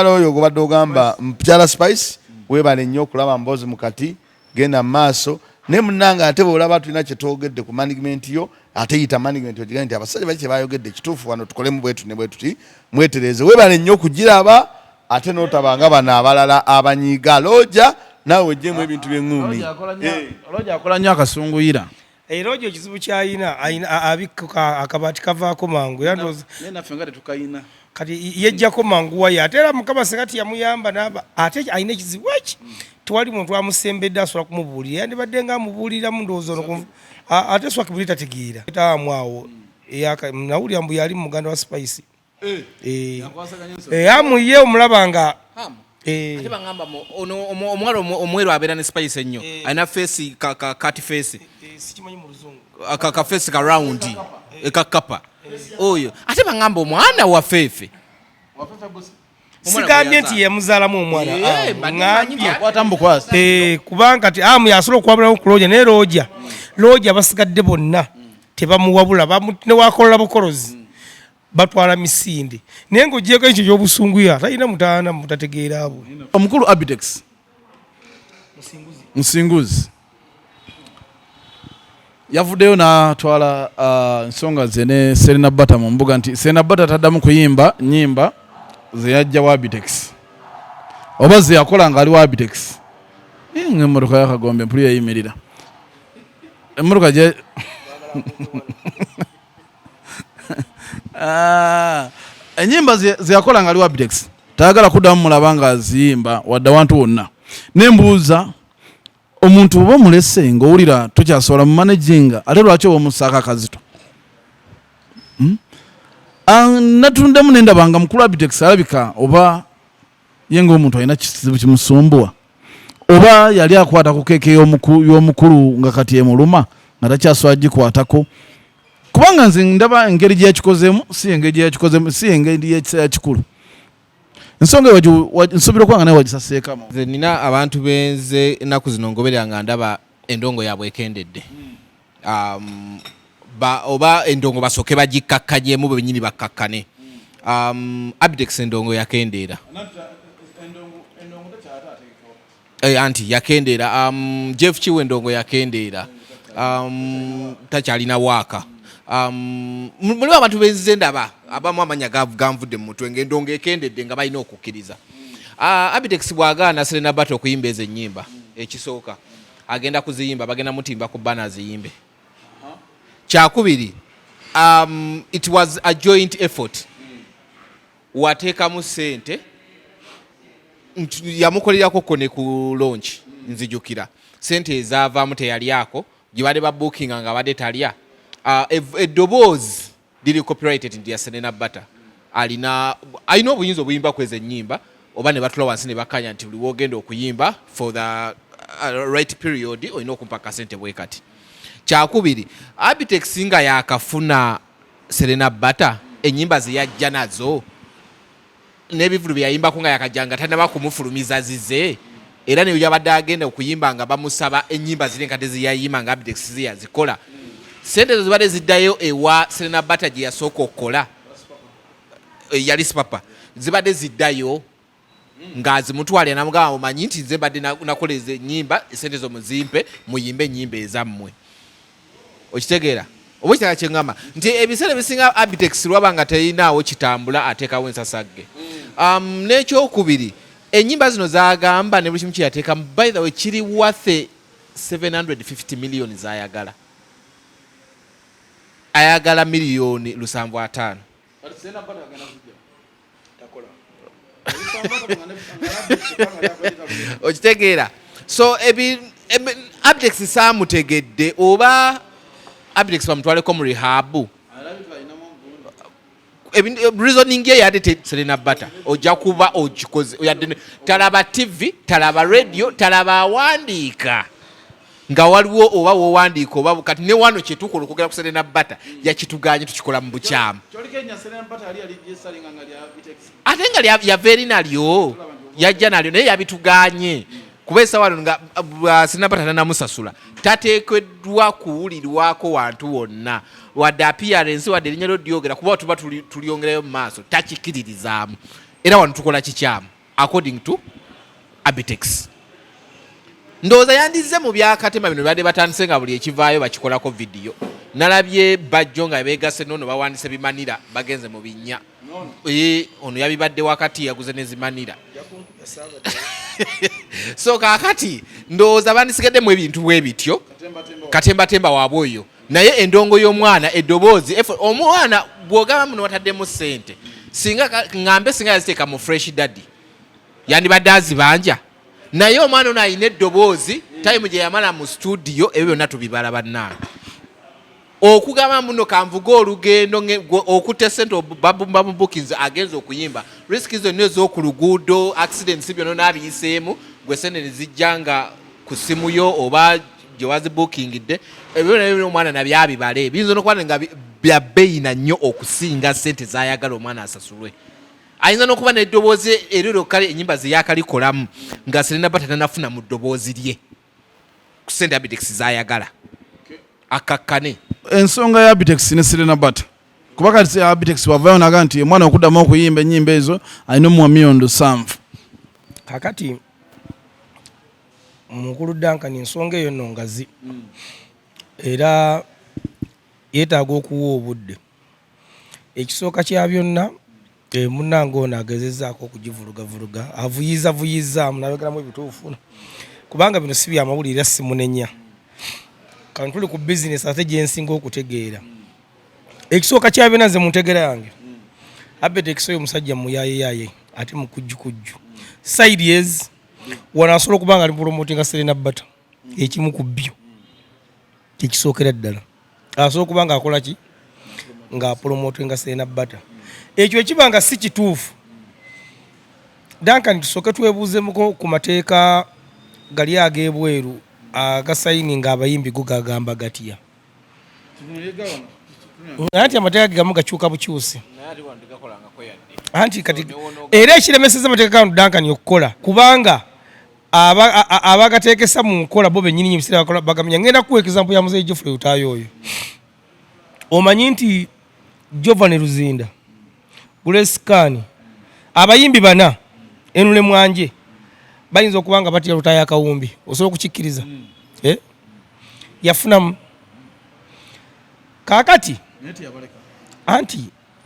oyo gobadde ogamba mukyala Spice webale nnyo okulaba mboozi mukati genda mu maaso ne munnanga ate bw'olaba tulina kye twogedde ku management yo ate yita management ogigamba nti abasajja baki kye bayogedde ekituufu wano tukolemu bwetu ne bwetuti mwetereeze webale nnyo okugiraba ate n'otabanga bano abalala abanyiiga looja naawe ojjemu ebintu by'eŋŋumi looja akola nnyo akasunguyira Erojo kizibu kyayina abikka akabati kavaako mangu era ndowooza naffe nga tetukayina kati yejjako mangu waye ate era Mukama Sekati yamuyamba n'aba ate ayina ekizibu eki tewali muntu amusembedde asobola kumubuulira yandibadde nga amubuuliramu ndowooza ono ate swakibuli tategeera taamu awo nawulira mbu yali mu muganda wa Spice amuye omulaba nga ate bagamba omwalo omweru abeera ne Spice ennyo alina face kati face sikimanyi mu luzungu ka face ka round kakapa oyo ate bagamba omwana wa fefe sigambye nti yemuzaalamu omwana kubanga ti amu yasobola okuwabulamu ku looja naye looja basigadde bonna tebamuwabula newakolera bukolozi batwala misinde naye ng'ogyeko ekyo gy'obusunguya talina mutaana mutategeera abo omukulu Abitex Musinguzi yavuddeyo n'atwala ensonga ze ne Serena Bata mu mbuga nti Serena Bata taddamu kuyimba nnyimba ze yajja wa Abitex oba ze yakola ng'ali wa Abitex ng'emmotoka y'akagombe mpuli yayimirira emmotoka gye enyimba ze yakola ng'ali wa Abitex tayagala kuddamu mulaba nga aziyimba wadde awantu wonna nembuuza omuntu oba mulese ng'owulira tukyasobola mu managinga ate lwaki oba omusaako akazito natundemu nendabanga mukulu Abitex alabika oba ye ng'omuntu alina kizibu kimusumbuwa oba yali akwata ku keeke y'omukulu nga kati emuluma nga takyasobola gikwatako kubanga nze ndaba engeri gye yakikozeemu si engeri yakikulu ensonga nsuubira okuba nga naye wagisaseekamu nze nina abantu benze ennaku zino ngoberera nga ndaba endongo yaabwe ekendedde oba endongo basooke bagikkakkanyemu benyini bakkakkane Abitex endongo yakendeera anti yakendeera Jeff Kiwe endongo yakendeera takyalina waaka mulimu abantu benzize ndaba abamu amanya ganvudde mu mutwe ng'endongo ekendedde nga balina okukkiriza Abitex bw'agaana Serena Bata okuyimba ezo ennyimba ekisooka agenda kuziyimba bagenda mutimba ku bbana aziyimbe kyakubiri it was a joint effort wateekamu ssente yamukolerako kone ku launch nzijukira ssente ezaavaamu teyalyako gye badde babookinga nga badde talya eddoboozi liri copyrighted ndi ya Serena Bata alina obuyinza obuyimba kweza ennyimba oba ne batula wansi ne bakanya nti buli wogenda okuyimba for the right period olina okumpa kasente bwe kati kyakubiri Abitex nga yakafuna Serena Bata ennyimba ze yajja nazo n'ebivulu bye yayimbako nga yakajjanga tanaba kumufulumiza zize era ne yabadde agenda okuyimba nga bamusaba ennyimba ziri nga teziyayimba nga Abitex yazikola sente zo zibadde ziddayo ewa Serena Bata gye yasooka okukola yali Papa zibadde ziddayo ng'azimutwalira namugamba omanyi nti nze badde nakoleza ennyimba sente zo muzimpe muyimbe ennyimba ezammwe okitegeera oba ekitala kye ngamba nti ebiseera ebisinga Abitex lwaba nga terinaawo kitambula ateekawo ensasagge n'ekyokubiri ennyimba zino zagamba ne buli kimu kye yateekamu by the way kiri worth 750 million zayagala ayagala miliyoni 750 okitegeera so Abitex saamutegedde oba Abitex bamutwaleko mu rehabu reasoning ye yadde Serena Bata ojja kuba ogikoze yadde talaba TV talaba radio talaba awandiika nga waliwo oba wowandiika oba kati ne wano kyetukola okwogera ku Serena Bata yakituganye tukikola mu bukyamu ate nga yaveeri nalyo yajja nalyo naye yabituganye kubeesa wano nga Serena Bata tanamusasula tateekeddwa kuwulirwako wantu wonna wadde appearance wadde erinnya ly'odyogera kuba tuba tulyongerayo mu maaso takikiririzaamu era wano tukola kikyamu according to Abitex ndowooza yandizze mu byakatema bino badde batandise nga buli ekivaayo bakikolako vidiyo nalabye bajjo nga beegase nono bawandise bimanira bagenze mu binnya ono yabibadde wakati yaguze nezimanira so kaakati ndowooza bandisigaddemu ebintu bwe bityo katemba waabwe oyo naye endongo y'omwana eddoboozi omwana bw'ogamba muno wataddemu ssente singa ngambe singa yaziteeka mu fresh daddy yandibadde azibanja naye omwana ono alina eddoboozi time gye yamala mu studio ebyo byonna tubibala bannange okugamba muno kanvuga olugendo okutta sente babumba mu bookings agenza okuyimba risiki zonna ez'oku luguudo accidents byonna n'abiyiseemu gwe sente ne zijja nga ku simu yo oba gye wazibookingidde ebyo byonna omwana nabyabibale biyinza n'okuba nga bya bbeeyi na nnyo okusinga sente z'ayagala omwana asasulwe ayinza n'okuba n'eddoboozi eriro kale ennyimba ze yakalikolamu nga Serena Bata tanafuna mu ddoboozi lye ku sente Abitex z'ayagala akakkane ensonga ya Abitex ne Serena Bata kuba kati Abitex wavayo naga nti omwana okuddamu okuyimba ennyimba ezo alina omwamiondo 7 kakati mukulu Duncan ensonga eyo nno ngazi era yeetaaga okuwa obudde ekisooka kya byonna munnange ono agezezzaako okugivulugavuruga avuyizavuyizaamu nayogeramu ebituufu kubanga bino si byamawulire era simunenya kano tuli ku bizinesi ate gyensinga okutegeera ekisooka kya byonna nze muntegera yange Abitex oyo musajja muyayeyaye ate mukujjukujju side years wano asobola okuba nga ali promotinga Serena Bata ekimu ku byo tekisookera ddala asobola okuba nga akola ki nga promotinga Serena Bata ekyo ekiba nga si kituufu Duncan tusooke twebuuzemuko ku mateeka gali ag'ebweru agasayininga abayimbi go gagamba gatya anti amateeka gamu gakyuka bukyusi anti kati era ekiremeseza amateeka gano Duncan okukola kubanga abagateekesa mu nkola bo bennyini nyimisira bagamenya ngenda kuwa example ya muzeeyi Geoffrey Utayo oyo omanyi nti Giovanni Luzinda Buleskani abayimbi bana Enule Mwanje bayinza okuba nga batya Lutayo akawumbi osobola okukikkiriza yafunamu kakati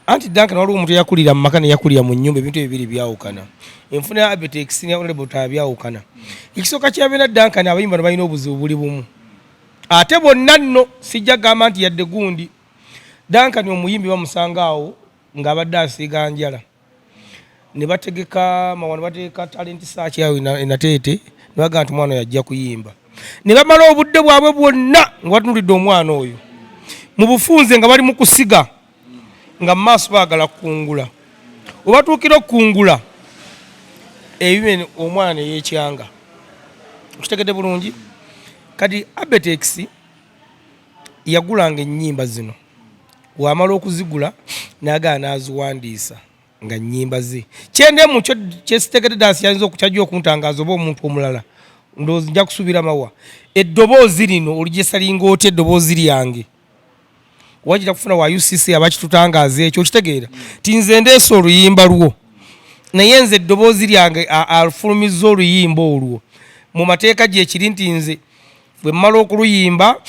anti Duncan waliwo omuntu eyakulira mu maka neyakulira mu nnyumba ebintu ebibiri byawukana enfuna ya Abitex ne Honorable Utayo byawukana ekisooka kya byonna Duncan abayimbi bano balina obuzibu buli bumu ate bonna nno sijja gamba nti yadde gundi Duncan omuyimbi bamusanga awo ng'abadde asiiga njala ne bategeka mawano bateeka talent search yawe enateete ne bagamba nti omwana yajja kuyimba ne bamala obudde bwabwe bwonna nga batunulidde omwana oyo mu bufunze nga bali mu kusiga nga mu maaso baagala kukungula obatuukira okukungula ebime omwana yeekyanga okitegedde bulungi kati Abitex yagulanga ennyimba zino wamala okuzigula nagaa n'aziwandiisa nga nnyimba ze kyende mukyo kyesitegedde dansi yayinza okukyajja okuntangaaza oba omuntu omulala ndowooza nja kusuubira mawa eddoboozi lino oligyesalinga otya eddoboozi lyange wajira kufuna wa UCC abakitutangaaza ekyo okitegeera tinze ndeesa oluyimba lwo naye nze eddoboozi lyange alufulumizza oluyimba olwo mu mateeka gyekiri nti nze bwe mmala okuluyimba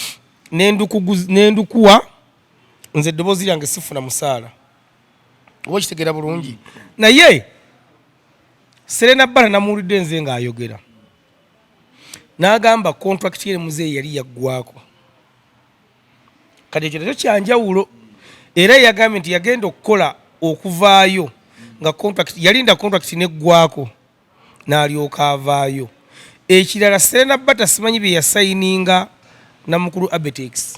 nendukuwa nze eddoboozi lyange sifuna musaala oba okitegeera bulungi naye Serena Bata namuwulidde nze ng'ayogera n'agamba contract ye muzeeyi yali yaggwako kati ekyo nakyo kyanjawulo era yagambye nti yagenda okukola okuvaayo nga yalinda contract neggwako n'alyoka avaayo ekirala Serena Bata simanyi bye yasayininga namukulu Abitex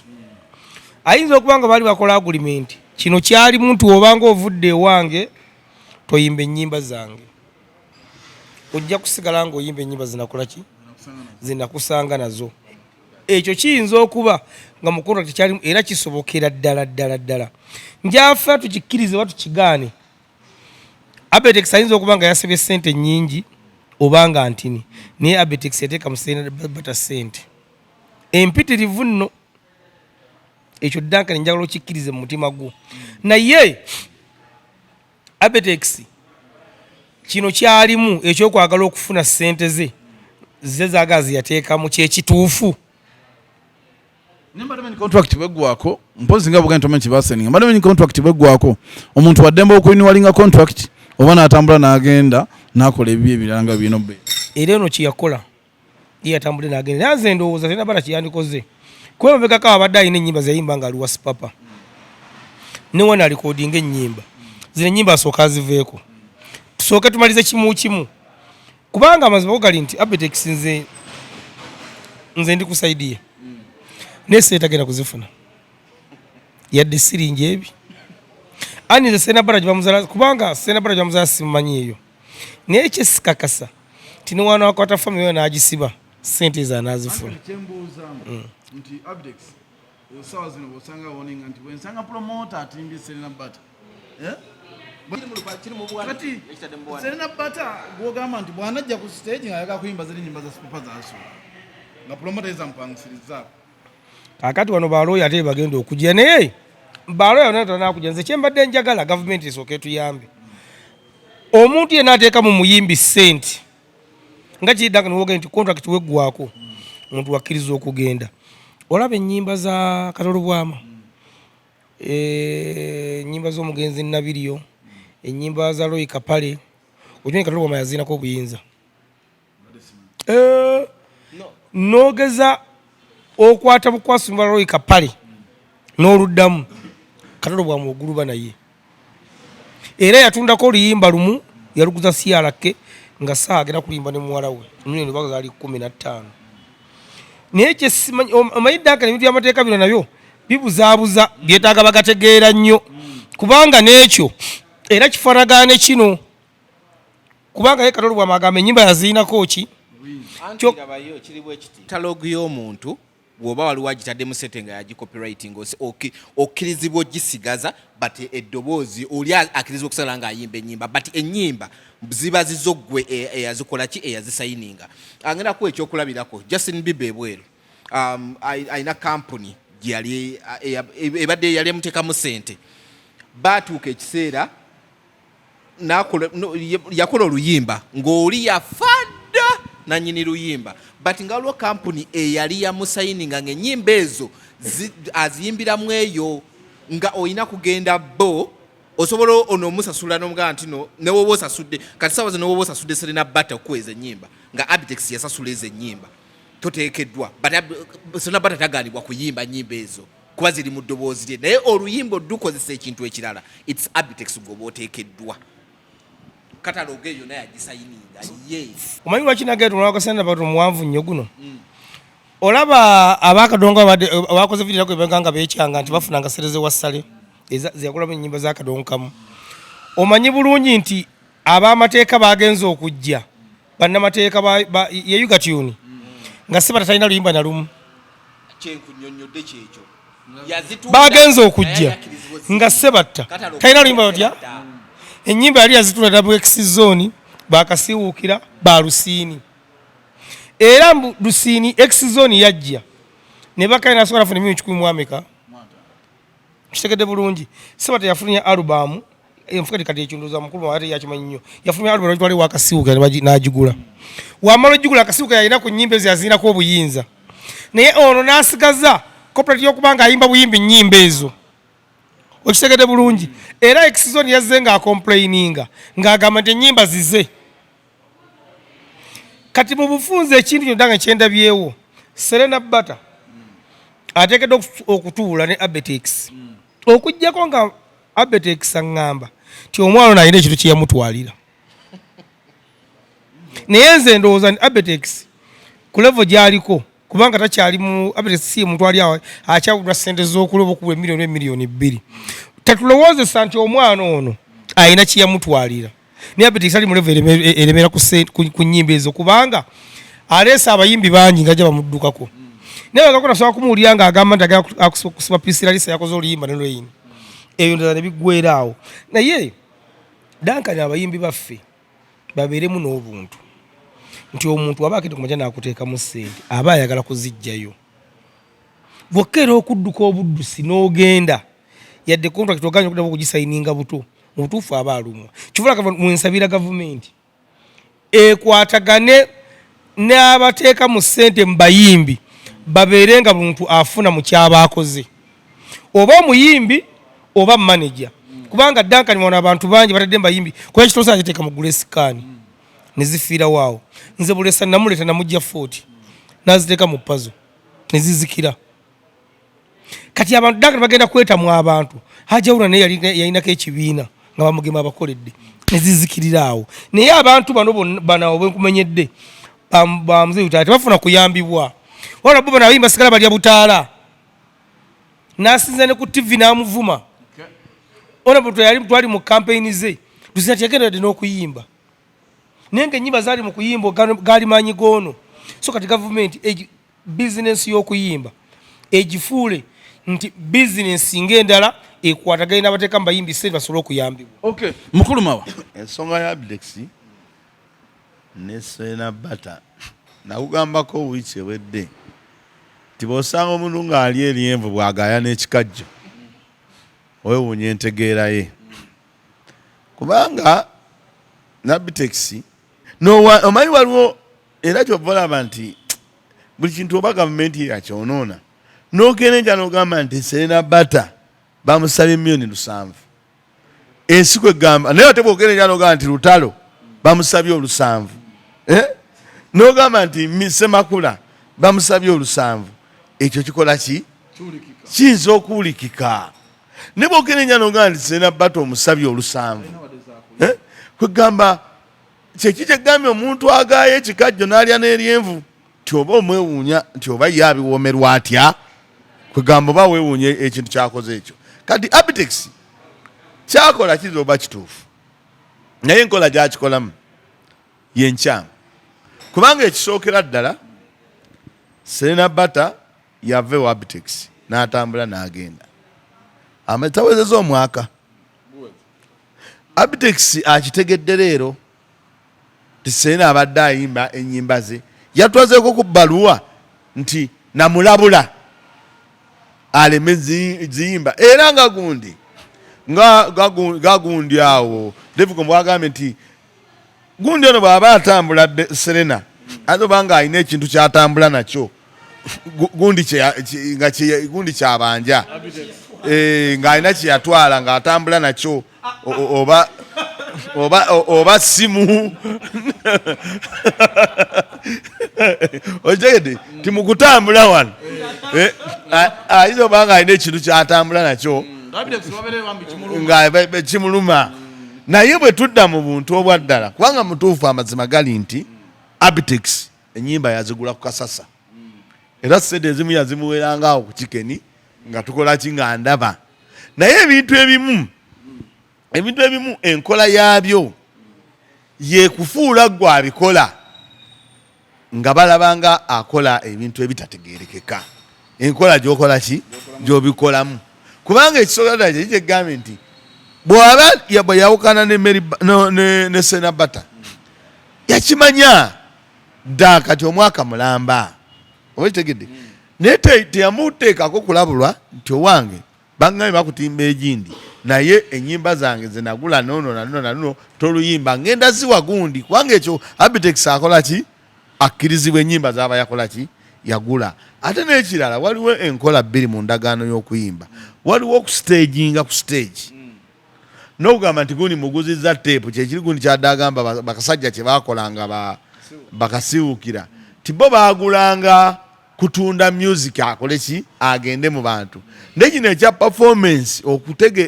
ayinza okuba nga baali bakola agreement kino kyali muntu obanga ovudde ewange toyimba ennyimba zange ojja kusigala nga oyimba ennyimba zinakola ki zinakusanga nazo ekyo kiyinza okuba nga mu contract kyalimu era kisobokera ddala njafa tukikkirize oba tukigaane Abitex ayinza okuba nga yasabye ssente nnyingi obanga ntini naye Abitex yateeka mu Serena Bata ssente empitirivu nno ekyo Duncan njagala okikkirize mu mutima gwo naye Abitex kino kyalimu ekyokwagala okufuna ssente ze zagazi yateekamu kyekituufu Mbadde contract bweggwako mpozi nga buganda tomanyi kibaseninga mbadde contract bweggwako omuntu waddemba okuyinuwalinga contract oba n'atambula n'agenda n'akola ebibi ebirala nga bino be era eno kyeyakola ye yatambudde n'agenda naye nze ndowooza Serena Bata kyeyandikoze kuba mabegako abadde alina ennyimba zeyayimba nga ali wa sipapa ne wona alikodinga ennyimba zino ennyimba asooka aziveeko tusooke tumalize kimu kubanga amazima gali nti Abetex nze ndi kusaidiye nese etagenda kuzifuna yadde siringi ebi ani nze sena bara gyebamuzala kubanga sena bara gyebamuzala simumanyi eyo naye kyesikakasa tino wana wakwata family yo n'agisiba sente ezo anaazifuna nti Abetex sawa zino bosanga woninga nti wensanga promoter atimbi Serena Bata kati Serena Bata gwogamba nti bwanajja ku stage nga yaga kuyimba ziri nyimba za super zaso nga promoter eza mpangisiriza kakati wano baloya ate bagenda okujja naye baloya natana kujja nze kyembadde njagala government esooke tuyambe omuntu yenna ateeka mu muyimbi sente nga kiridanga niwoga nti contract weggwako omuntu wakkiriza okugenda olaba ennyimba za Katolobwama ennyimba z'omugenzi Nabiriyo ennyimba za Roy Kapale okimanyi Katolobwama yaziinako obuyinza n'ogeza okwata bukwasumba Roy Kapale n'oluddamu Katolobwama oguluba naye era yatundako oluyimba lumu yaluguza siyalake nga saagenda kulimba ne muwala we omulindi bazaali 15 naye kyesimanyi amayiddanka n'ebintu by'amateeka bino nabyo bibuzaabuza byetaaga bagategeera nnyo kubanga n'ekyo era kifaanagane kino kubanga ye Katolobwama agamba ennyimba yaziinako ki katalogu y'omuntu bw'oba waliwo agitaddemu sente nga yagi copywriting okkirizibwa ogisigaza but eddoboozi oli akkirizibwa okusala nga ayimba ennyimba but ennyimba ziba zizo ggwe eyazikola ki eyazisayininga agenda kuwa ekyokulabirako Justin Bieber ebweru alina kampuni ebadde yali emuteekamu sente baatuuka ekiseera yakola oluyimba ng'oli yafadda nanyini luyimba but nga waliwo kampuni eyali yamusayininga ng'ennyimba ezo aziyimbiramu eyo nga olina kugenda bo osobola onomusasula n'omugamba nti no newoba osasudde kati sawa zino woba osasudde Serena Bata okuweza ennyimba nga Abetex yasasula ezo ennyimba toteekeddwa but Serena Bata taganibwa kuyimba nnyimba ezo kuba ziri mu ddoboozi lye naye oluyimba oddukozesa ekintu ekirala it's Abetex gwoba oteekeddwa katalogo eyo naye agisayininga ye omanyi lwaki nageetu olwakasenda bato muwanvu nnyo guno olaba abakadongo abakoze vidiyo kwebanga beekyanga nti bafunanga sereze wa ssale zeyakolamu ennyimba z'akadongo kamu omanyi bulungi nti ab'amateeka bagenza okujja bannamateeka ye Yugatuni nga Sebata talina luyimba na lumu kyenkunnyonnyodde kyekyo bagenza okujja nga Sebata talina luyimba otya ennyimba yali yazitula WX zone bakasiwuukira ba Lusiini era Lusiini X zone yajja ne bakaina asobola funa emirimu 10 mu Amerika kitegedde bulungi Sebata yafunye alubamu enfukati kati ekyunduza mukulu ate yakimanyi nnyo yafunye alubamu twali wakasiwuukira n'agigula wamala ogigula akasiwuukira yalina ku nnyimba ezo yaziinako obuyinza naye ono n'asigaza koperati y'okubanga ayimba buyimbi nnyimba ezo okitegedde bulungi era X-Zone yazze ng'akomplaininga ng'agamba nti ennyimba zize kati mu bufunze ekintu kyonna nga kyendabyewo Serena Bata ateekeddwa okutuula ne Abetex okuggyako nga Abetex aŋŋamba ti omwana ono alina ekintu kye yamutwalira naye nze ndowooza nti Abetex ku level gy'aliko kubanga takyali mu Abetex si muntu ali awo akyawulira ssente z'okuloba okugula miliyoni 2 tetulowoozesa nti omwana ono alina kye yamutwalira naye Abetex ali mu level eremera ku nnyimba ezo kubanga aleese abayimbi bangi ngajja bamuddukako naye bagako nasobola kumuwulira ng'agamba nti agenda kusiba Priscilla Lisa yakoze oluyimba ne Lwayini eyo ndala ne biggwera awo naye dankani abayimbi baffe babeeremu n'obuntu nti omuntu aba akidde ku makya n'akuteekamu ssente aba ayagala kuziggyayo bwokka era okudduka obuddusi n'ogenda yadde contract oganya okuddamu okugisayininga buto mu butuufu aba alumwa kivula mwensabira gavumenti ekwatagane n'abateeka mu ssente mu bayimbi babeere nga muntu afuna mu kyaba akoze oba omuyimbi oba manager kubanga dankani wana abantu bangi batadde mu bayimbi kuba ekitoosa akiteeka mu gulesikaani ne zifiira waawo nze bulesa namuleeta namujja 40 n'aziteeka mu pazo ne zizikira kati abantu danga bagenda kwetamu abantu hajawula naye yalinako ekibiina nga bamugema abakoledde nezizikirira awo naye abantu bano bwenkumenyedde bamuze butaala tebafuna kuyambibwa wala bo bano abayimba sigala balya butaala nasinza ne ku TV n'amuvuma ona bwe twali mu campaign ze tuzina yagendedde n'okuyimba naye ng'ennyimba zaali mu kuyimba gaali maanyi goono so kati gavumenti bizinensi y'okuyimba egifuule nti bizinensi ng'endala ekwataganye n'abateeka mu bayimbi sente basobole okuyambibwa. Mukulu Mawa, ensonga ya Abdex ne Sena Bata nakugambako wiiki ewedde nti bw'osanga omuntu ng'ali eryenvu bw'agaaya n'ekikajjo weewuunya entegeera ye kubanga Abdex omanyi waliwo era kyova olaba nti buli kintu oba gavumenti yakyonoona n'okenenja n'ogamba nti Sena Bata bamusabye $7,000,000 ensi kwegamba naye ate bw'okenenja n'ogamba nti lutalo bamusabye $7,000 n'ogamba nti Semakula bamusabye $7,000 ekyo kikola ki kiyinza okuwulikika ne bw'okenenja n'ogamba nti Sena Bata omusabye $7,000 kwegamba kyeki kyegambye omuntu agaayo ekikajjo n'alya n'eryenvu nti oba omwewuunya nti oba ye abiwoomerwa atya kwegamba oba weewuunya ekintu kyakoze ekyo kati Abdex kyakola kiza oba kituufu naye enkola gyakikolamu yenkyamu kubanga ekisookera ddala Sena Bata yava ewa Abdex n'atambula n'agenda amatawezeza omwaka Abdex akitegedde leero ti Sena abadde ayimba ennyimba ze yatwazeeko ku bbaluwa nti namulabula aleme ziyimba era nga gundi gagundi awo David mwagambye nti gundi ono bw'aba atambula Serena ate obanga alina ekintu kyatambula nakyo gundi kyabanja ng'alina kyeyatwala ng'atambula nakyo oba simu otegedde timukutambula wano ayinza obanga alina ekintu kyatambula nakyo nga kimuluma naye bwe tudda mu buntu obwaddala kubanga mutuufu amazima gali nti Abdex ennyimba yazigula ku kasasa era sente ezimu yazimuwerangawo ku kikeni nga tukola ki nga ndaba naye ebintu ebimu enkola yaabyo yekufuula gwe abikola nga balabanga akola ebintu ebitategeerekeka enkola gy'okola ki gy'obikolamu kubanga ekisobola kyekigambye nti bw'aba yawukana ne Sena Bata yakimanya dda kati omwaka mulamba oba kitegedde naye teyamuteekako kulabulwa nti owange bangambe bakutimba egindi naye ennyimba zange zenagula nono toluyimba ngenda ziwa gundi kubanga ekyo Abdex akola ki akkirizibwa ennyimba z'aba yakola ki yagula ate n'ekirala waliwo enkola bbiri mu ndagaano y'okuyimba waliwo okustaginga ku stage n'okugamba nti gundi muguzizza teepu kyekiri gundi kyadagamba bakasajja kye baakolanga bakasiwukira ti bo baagulanga kutunda music akole ki agende mu bantu nekino ekya performance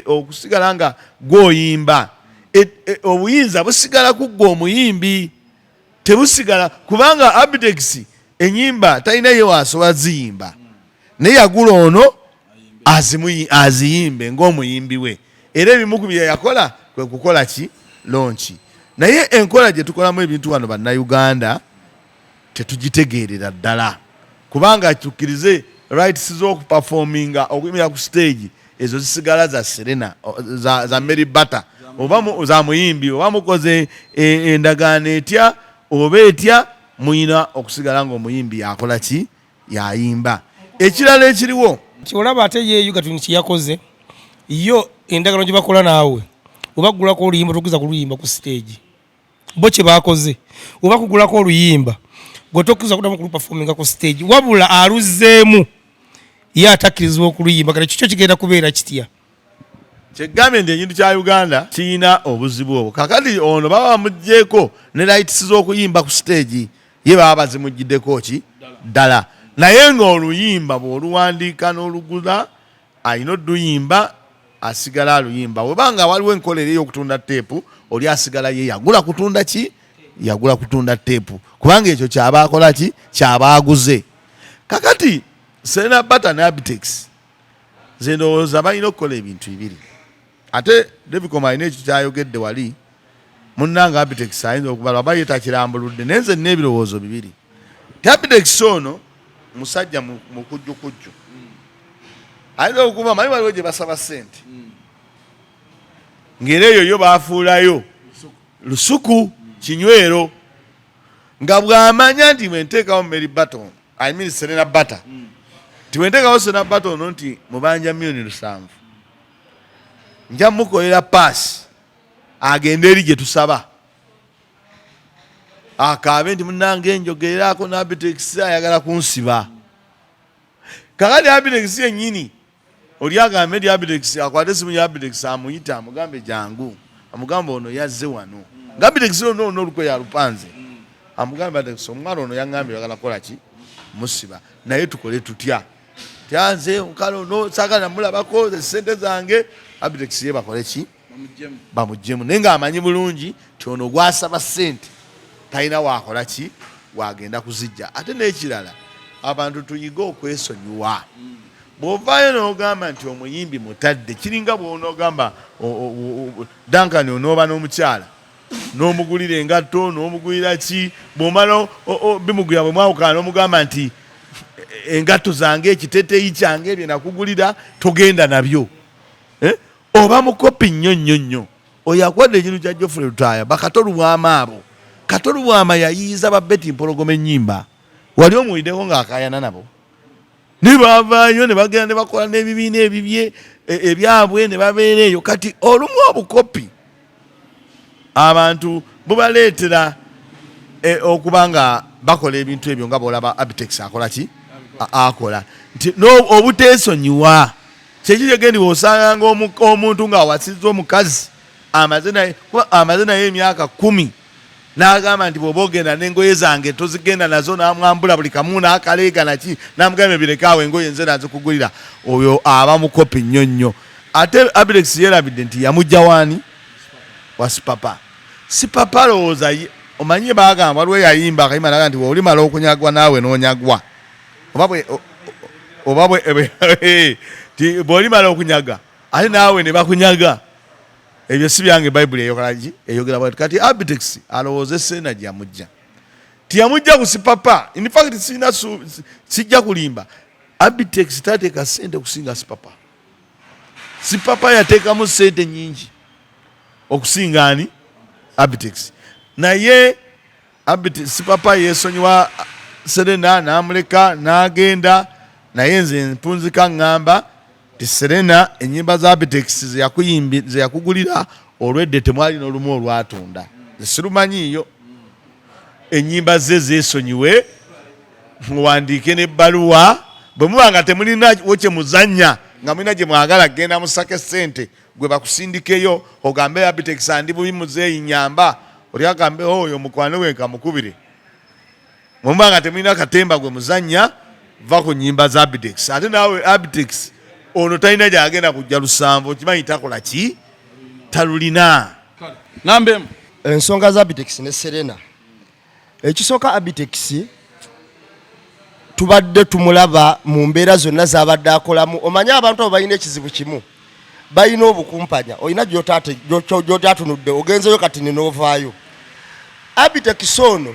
okusigala nga gwoyimba obuyinza busigala ku gwe omuyimbi tebusigala kubanga Abdex ennyimba talina ye wasobola ziyimba naye yagula ono aziyimbe ng'omuyimbi we era ebimu ku bye yakola kwe kukola ki lonchi naye enkola gye tukolamu ebintu wano bannayuganda tetugitegeerera ddala kubanga tukkirize rights z'okuperforminga okuyimira ku stage ezo zisigala za Serena za Mary Bata oba za muyimbi oba mukoze endagaano etya oba etya muyina okusigala ng'omuyimbi yakola ki yayimba ekirala ekiriwo kyolaba ate yeeyo gatuni kyeyakoze yo endagaano gye bakola naawe obagulako oluyimba tokuza kuluyimba ku stage bo kye bakoze oba kugulako oluyimba gwe tokuza kudamu kuluperforminga ku stage wabula aluzzeemu ye atakkirizibwa okuluyimba kale kikyo kigenda kubeera kitya kyegambye nti ekintu kya Uganda kiyina obuzibu obwo kakati ono baba bamuggyeko ne rights z'okuyimba ku stage ye baba bazimuggiddeko ki ddala naye ng'oluyimba bw'oluwandiika n'olugula alina oduyimba asigala aluyimba. Webanga waliwo enkolero ey'okutunda teepu oli asigala ye yagula kutunda ki? Yagula kutunda teepu kubanga ekyo kyaba akola ki? Kyaba aguze. Kakati Serena Bata ne Abitex nze ndowooza balina okukola ebintu bibiri. Ate Devicom alina ekyo kyayogedde wali munnanga Abitex ayinza okubala aba yetakirambuludde naye nze n'ebirowoozo bibiri. Abitex ono musajja mukujjukujju ayinza okuba manyi waliwo gye basaba ssente ng'era eyo yo baafuulayo lusuku kinywero nga bw'amanya nti bwenteekawo Mary Button I mean Serena Bata tiwenteekawo Serena Button nti mubanja milioni 7 nja mukolera paasi agende eri gye tusaba akaabe nti munnange enjogerako n'Abitex ayagala kunsiba. Kakati Abitex yennyini oli agambe nti Abitex akwate esimu ya Abitex amuyita amugambe jangu amugamba ono yazze wano nga Abitex ono olukwe yalupanze amugambe Abitex omwana ono yaŋŋambye ayagala kola ki? Musiba. Naye tukole tutya? Tyanze omukazi ono saagala namulabako ssente zange. Abitex ye bakole ki? Bamuggyemu naye ng'amanyi bulungi nti ono gwasaba ssente talina waakola ki? Wagenda kuzijja. Ate n'ekirala abantu tuyiga okwesonyiwa. Bw'ovaayo n'ogamba nti omuyimbi mutadde kiringa bw'onoogamba Duncan onooba n'omukyala n'omugulira engatto n'omugulira ki bw'omala bimugulira bwe mwawukana n'omugamba nti engatto zange ekiteteeyi kyange ebyo nakugulira togenda nabyo. Oba mukopi nnyo oyo akwadde ekintu kya Geoffrey Lutaaya bakatolubwama abo. Katolubwama yayiiza Babeti Mpologoma ennyimba wali omuwiddeko ng'akayana nabo ne baavaayo ne bagenda ne bakola n'ebibiina ebibye ebyabwe ne babeera eyo. Kati olumu obukopi abantu bubaleetera okuba nga bakola ebintu ebyo nga bw'olaba Abitex akola ki? Akola nti obuteesonyiwa kyekigende bw'osanganga omuntu ng'awasizza omukazi amaze naye emyaka 10 n'agamba nti bw'oba ogenda n'engoye zange tozigenda nazo n'amwambula buli kamu n'akaleega naki n'amugamba birekaawo engoye nze nazikugulira. Oyo aba mukopi nnyo. Ate Abitex yerabidde nti yamujja waani? Wa Sipapa. Sipapa lowooza omanyi baagamba waliwo yayimba akayimba naga nti bw'olimala okunyagwa naawe n'onyagwa oba bw'olimala okunyaga ate naawe ne bakunyaga. Ebyo si byange Bayibuli eyogera bwati. Kati Abitex alowooza Serena gye yamujja tiyamujja ku Sipapa. In fact sijja kulimba Abitex tateeka ssente okusinga Sipapa. Sipapa yateekamu ssente nnyingi okusinga ani? Abitex. Naye Sipapa yeesonyiwa Serena n'amuleka n'agenda. Naye nze mpunzika ngamba ti Serena ennyimba za Abitex ze yakugulira olwedde temwali n'olumu olwatunda. Sirumanyiiyo ennyimba ze zeesonyiwe muwandiike n'ebbaluwa bwe muba nga temulina kye muzannya nga mulina gye mwagala genda musake ssente gwe bakusindikeyo ogambe Abitex andi bubi muzeeyi nyamba oli agambe oyo mukwane we kamukubire. Bwe muba nga temulina katemba gwe muzannya va ku nnyimba za Abitex. Ate naawe Abitex ono talina gyagenda kujja lusambo kimanyi takola ki? Talulina. Nambemu ensonga za Abitex ne Serena. Ekisooka Abitex tubadde tumulaba mu mbeera zonna z'abadde akolamu. Omanyi abantu abo balina ekizibu kimu, balina obukumpanya. Olina gy'otatunudde ogenzeyo kati n'ovaayo. Abitex ono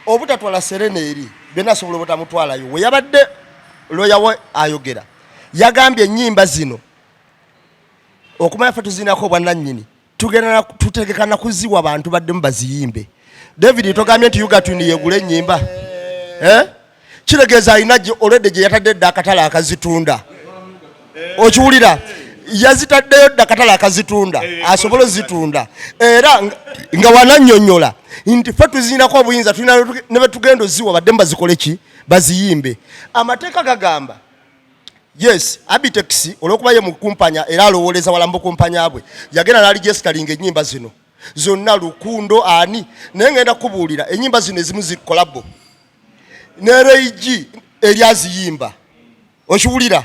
obutatwala Serena eri byonna asobola obutamutwalayo. We yabadde lawyer we ayogera yagambye ennyimba zino okumanya ffe tuzinako obwannannyini tutegeka na kuziwa abantu baddemu baziyimbe. David togambye nti Yugatuni yegula ennyimba kiregeeza alina olwedde gye yatadde dda akatale akazitunda. Okiwulira? Yazitaddeyo dda akatale akazitunda asobole ozitunda era nga wanannyonnyola nti ffe tuzinako obuyinza tulina ne betugenda oziwa baddemu bazikole ki? Baziyimbe. Amateeka gagamba yes Abitex olwokuba ye mukumpanya era alowooleza walambo kumpanya bwe yagenda n'aligestalinga ennyimba zino zonna Lukundo ani naye ngenda kubuulira ennyimba zino ezimu zikolabo ne Reigi eri aziyimba. Okiwulira?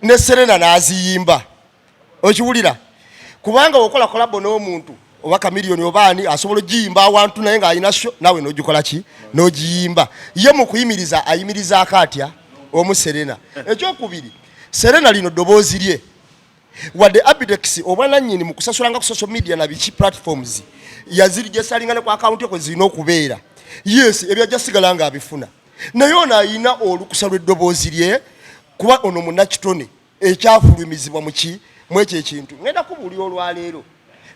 ne Serena n'aziyimba okiwulira kubanga okola kolabo n'omuntu oba kamiliyoni obaani asobola ogiyimba awantu naye ng'alina sho nawe n'ogikola ki n'ogiyimba ye mu kuyimiriza ayimirizaako atya omu Serena ekyokubiri Serena lino ddoboozi lye wadde Abitex obwanannyini mu kusasulanga ku social media na biki platforms yazirigesalingane ku akawunti kwe zirina okubeera yes ebyajja sigala nga abifuna naye ono ayina olukusa lw'eddoboozi lye kuba ono munnakitone ekyafulumizibwa muki mwekyo ekintu ngenda kubuulira olwaleero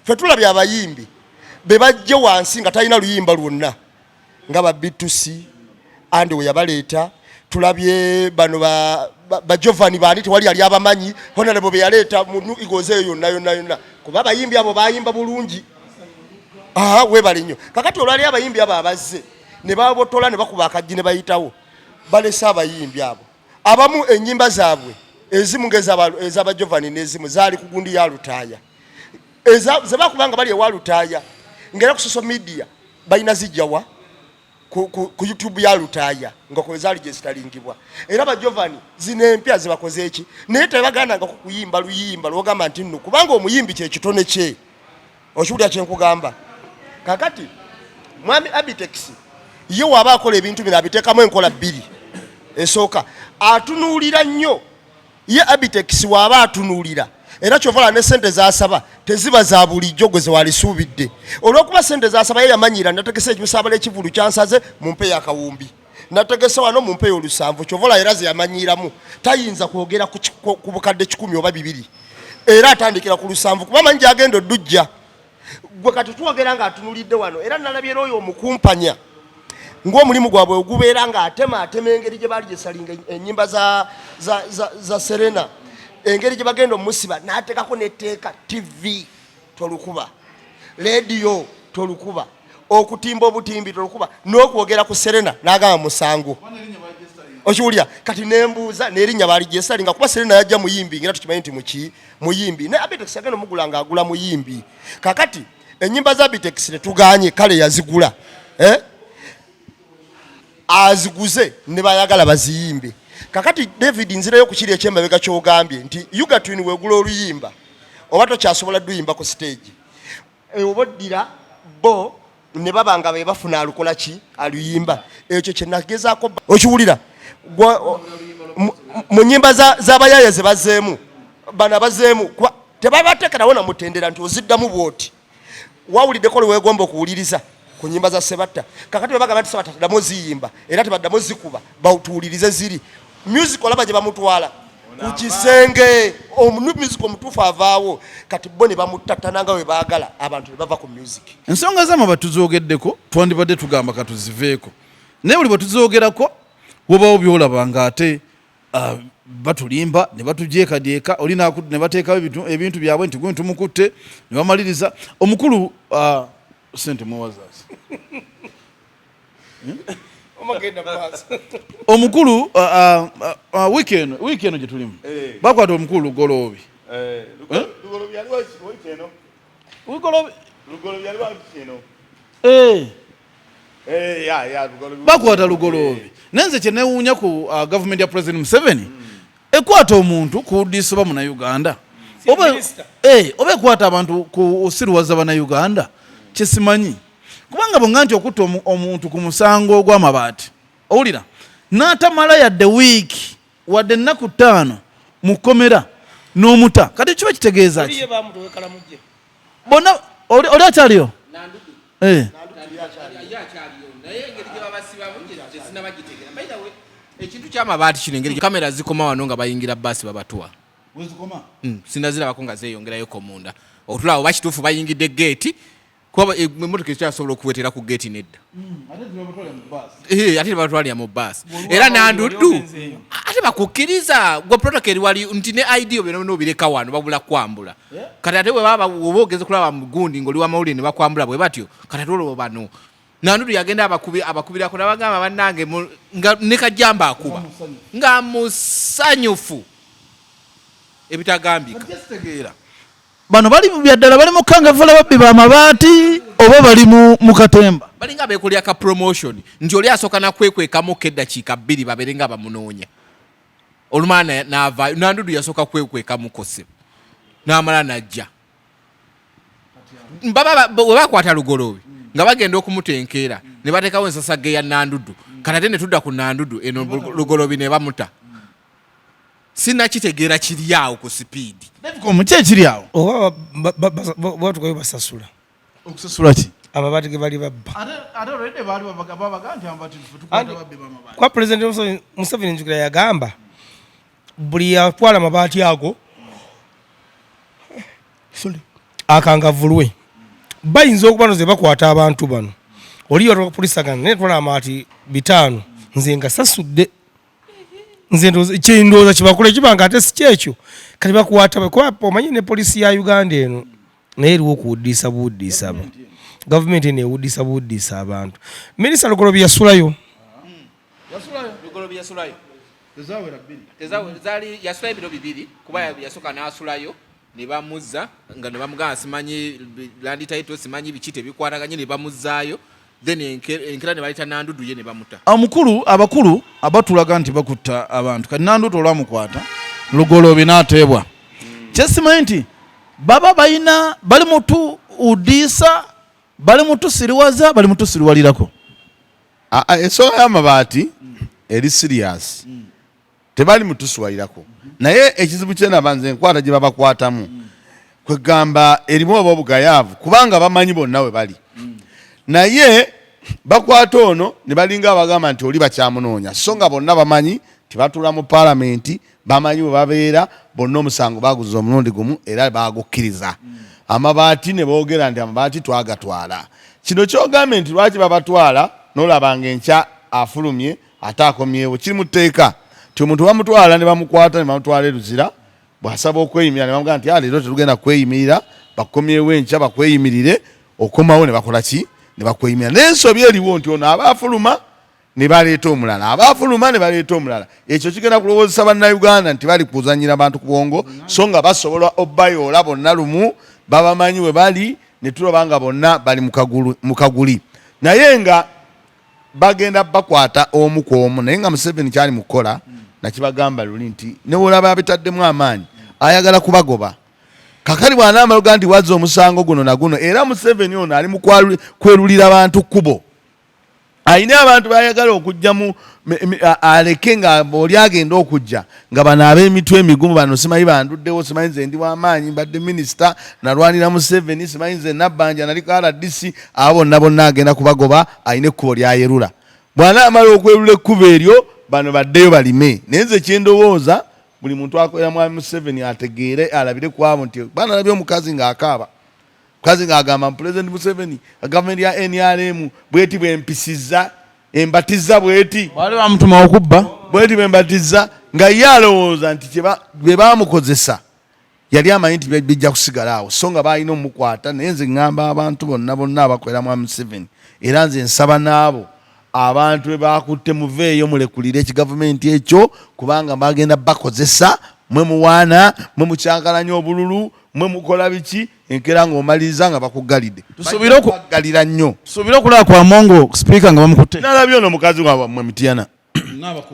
ffe tulabye abayimbi be bajje wansi nga talina luyimba lwonna nga ba B2C andi we yabaleeta tulabye bano ba Giovanni bani tewali ali abamanyi honorable be yaleeta mu igoze yonna yonna kuba abayimbi abo bayimba bulungi webale nnyo kakati olwali abayimbi abo abazze ne babotola ne bakuba akajji ne bayitawo balesa abayimbi abo abamu ennyimba zaabwe ezimu ng'ezaba Giovanni n'ezimu zaali ku gundi ya lutaaya ze bakubanga bali ewa lutaaya ng'era ku social media balina zijjawa ku YouTube ya lutaaya nga kwe zaali gye zitalingibwa era ba Giovanni zino empya ze bakoze eki naye tebagandanga ku kuyimba luyimba lwogamba nti nno kubanga omuyimbi kye kitone kye okiwulira kye nkugamba kakati mwami Abitex ye waba akola ebintu bino abiteekamu enkola bbiri esooka atunuulira nnyo ye Abitex waba atunuulira era kyovala ne sente zasaba teziba za bulijjo gwe zewalisuubidde olw'okuba sente zasaba ye yamanyira nategesa ekimusaabala ekivulu kyansaze mu mpe yakawumbi nategesa wano mu mpe y'olusanvu kyovala era ze yamanyiramu tayinza kwogera ku bukadde 100 oba 2 era atandikira ku lusanvu kuba manyi gyagenda oddujja gwe kati twogera ng'atunulidde wano era nalabyera oyo omukumpanya ng'omulimu gwabwe ogubeera ng'atema engeri gye baali gyesalinga ennyimba za Serena engeri gye bagenda omusiba n'ateekako netteeka TV tolukuba leediyo tolukuba okutimba obutimbi tolukuba n'okwogera ku Serena n'agamba musango okiwulira kati nembuuza n'erinnya baali gyesalinga kuba Serena yajja muyimbi ngera tukimanyi nti muyimbi ne Abitex yagenda omugula ng'agula muyimbi kakati ennyimba za Abitex tetuganye kale yazigula aziguze ne bayagala baziyimbe kakati David nzirayo ku kiri ekyemabega ky'ogambye nti Yugatwin weegula oluyimba oba tokyasobola duyimba ku stage oboddira bo ne babanga be bafuna alukola ki aluyimba ekyo kye nagezaako okiwulira mu nnyimba z'abayaya ze bazeemu bana bazeemu tebabateekerawo na mutendera nti oziddamu bwoti wawuliddeko lwe weegomba okuwuliriza ku nnyimba za Sebatta kakati bagamba nti Sebatta taddamu ziyimba era tebaddamu zikuba bawutuwulirize ziri music olaba gye bamutwala ku kisenge music omutuufu avaawo kati bo ne bamuttattananga we baagala abantu ne bava ku music ensonga zama batuzoogeddeko twandibadde tugamba katuziveeko naye buli batuzoogerako wobawo byolaba nga ate batulimba ne batujeekadyeka oli ne bateekawo ebintu byabwe nti gwe tumukutte ne bamaliriza omukulu sente mwewazaasi omukulu wiiki eno gye tulimu bakwata omukulu Lugoloobi bakwata Lugoloobi nenze kye newuunya ku gavumenti ya President Museveni ekwata omuntu ku diisi oba Munnayuganda oba ekwata abantu ku siruwaza Bannayuganda kyesimanyi kubanga bonga nti okutta omuntu ku musango ogw'amabaati owulira n'atamala yadde wiiki wadde ennaku 5 mu kkomera n'omuta kati kiba kitegeeza ki bonna oli akyaliyo ekintu ky'amabaati kino engeri kamera zikoma wano nga bayingira baasi babatuwa sinazirabako nga zeeyongerayo munda otulaba bakituufu bayingidde geeti kuba emmotoka ekyasobola okuwetera ku geeti nedda ate tebatwalira mu baasi era nanduddu ate bakukkiriza gwe protocol wali nti ne ID obyo n'obireka wano babula kwambula kati ate oba ogeze kulaba mu gundi ng'oli w'amawulire ne bakwambula bwe batyo kati ate olwo bano nanduddu yagenda abakubirako nabagamba bannange ne kajjamba akuba nga musanyufu ebitagambika bano bali byaddala bali mu kangavula babbi b'amabaati oba bali mu katemba balinga beekolya ka promotion nti oli asooka nakwekwekamu eddakiika 2 babeere nga bamunoonya olumana n'avaayo Nandudu yasooka kwekweka mukose n'amala najja bwe bakwata Lugoloobi nga bagenda okumutenkeera ne bateekawo ensasage ya Nandudu kati ne tudda ku Nandudu eno Lugoloobi ne bamuta sinnakitegeera kiri awo ku sipiidi omuki ekiri awo oba batukayo basasula okusasula ki amabaati ge bali babba ate olwedde baali babaga nti amabaati kwa President Museveni njukira yagamba buli yatwala amabaati ago akangavulwe bayinza okuba no ze bakwata abantu bano oliyo polisagana netwala amabaati 5 nze nga sasudde nze kyendooza kibakule kibanga ate si kyekyo kati bakwata kuba omanyi ne polisi ya Uganda eno naye eriwo okuwuddisa buwuddisa abo gavumenti eno ewuddisa buwuddisa abantu minisita Lugoloobi yasulayo Lugoloobi yasulayo zaali yasulayo ebiro 2 kuba yasooka n'asulayo ne bamuzza nga ne bamugamba simanyi land title simanyi biki tebikwataganye ne bamuzzaayo then enkera ne baleta Nandudu ye ne bamuta abakulu abatulaga nti bakutta abantu kati Nandudu olwamukwata Lugoloobi n'ateebwa kyesimanyi nti baba balina bali mutu udisa bali mutu siriwaza bali mutu siriwalirako ensonga y'amabaati eri serious tebali mutuswalirako naye ekizibu kye nabanze enkwata gye babakwatamu kwegamba erimu oba obugayaavu kubanga bamanyi bonna we bali naye bakwata ono ne balinga abagamba nti oli bakyamunoonya so nga bonna bamanyi tibatula mu palamenti bamanyi we babeera bonna omusango baguza omulundi gumu era bagukkiriza amabaati ne boogera nti amabaati twagatwala kino kyogambe nti lwaki babatwala n'olabanga enkya afulumye ate akomyewo kiri mu tteeka ti omuntu bamutwala ne bamukwata ne bamutwala eruzira bw'asaba okweyimira ne bamugamba nti leero tetugenda kweyimirira bakomyewo enkya bakweyimirire okomawo ne bakola ki ne bakweyimira n'ensobi eriwo nti ono abaafuluma ne baleeta omulala abaafuluma ne baleeta omulala ekyo kigenda kulowoozesa bannayuganda nti bali kuzanyira abantu ku bwongo so nga basobola obbayoola bonna lumu babamanyi we bali ne tulaba nga bonna bali mu kaguli naye nga bagenda bakwata omu ku omu naye nga Museveni kyali mukola nakibagamba luli nti newolaba abitaddemu amaanyi ayagala kubagoba kakali bw'anaamaloga nti wazza omusango guno na guno era Museveni ono ali mu kwerulira abantu kkubo ayina abantu bayagala okujjamu aleke nga oli agenda okujja nga bano ab'emitwe emigumu bano simanyi banduddewo simanyi nze ndi w'amaanyi mbadde minisita nalwanira Museveni simanyi nze Nabbanja nali RDC abo bonna agenda kubagoba ayina ekkubo lyayerula bw'anaamala okwerula ekkubo eryo bano baddeyo balime naye nze kyendowooza buli muntu akolera mwami Museveni ategeere alabire ku abo nti bana alabye omukazi ng'akaaba mukazi ng'agamba President Museveni gavumenti ya NRM bweti bwempisiza embatiza bweti bali bamutuma okubba bweti bwembatiza nga ye alowooza nti bwe baamukozesa yali amanyi nti bijja kusigala awo so nga balina omukwata naye nze ŋŋamba abantu bonna abakolera mwami Museveni era nze nsaba n'abo abantu be bakutte muveeyo mulekulire ekigavumenti ekyo kubanga bagenda bakozesa mwe muwaana mwe mukyankalanya obululu mwe mukola biki enkera ng'omaliriza nga bakuggalidde tusuubire nnyo tusuubire okulaba kwa Mongo speaker nga bamukutte nalabye ono omukazi waabwe Mityana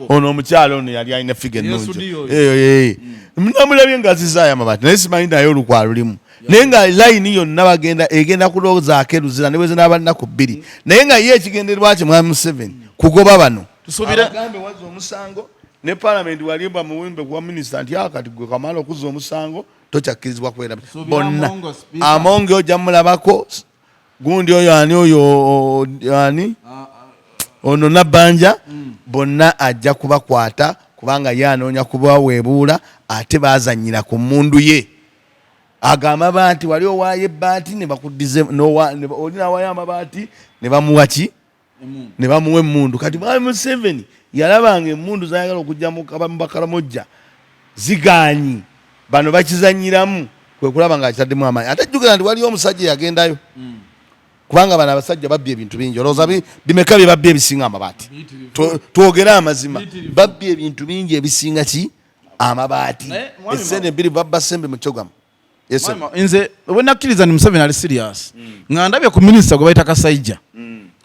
ono omukyalo ono yali alina figa ennungi eyo namulabye ng'azizaayo amabaati naye simanyi naye olukwa lulimu naye nga layini yonna egenda kuloozaako eruzira ne bwe zinaaba nnaku 2 naye nga ye ekigendererwa kye mwami Museveni kugoba bano abagambe wazza omusango ne palamenti walimba muwimbe kwa minisita nti akati gwe kamala okuzza omusango tokyakkirizibwa kwera bonna Amonge ojja mulabako gundi oyo ani oyo ani ono Nabbanja bonna ajja kubakwata kubanga ye anoonya kubaweebuula ate baazanyira ku mmundu ye agamba baati wali owaayo ebbaati ne bakuddize olina awaayo amabaati ne bamuwa ki ne bamuwa emmundu kati mwami Museveni yalabanga emmundu zayagala okujja mu Bakaramojja zigaanyi bano bakizanyiramu kwe kulaba ng'akitaddemu amaanyi ate jjukira nti waliyo omusajja yagendayo kubanga bano abasajja babbye ebintu bingi olowooza bimeka bye babbye ebisinga amabaati twogere amazima babbye ebintu bingi ebisinga ki amabaati essente 2 babba sembe mu kyogamu nze bwe nakkiriza ni Museveni ali serious nga ndabye ku minisita gwe bayita Kasaija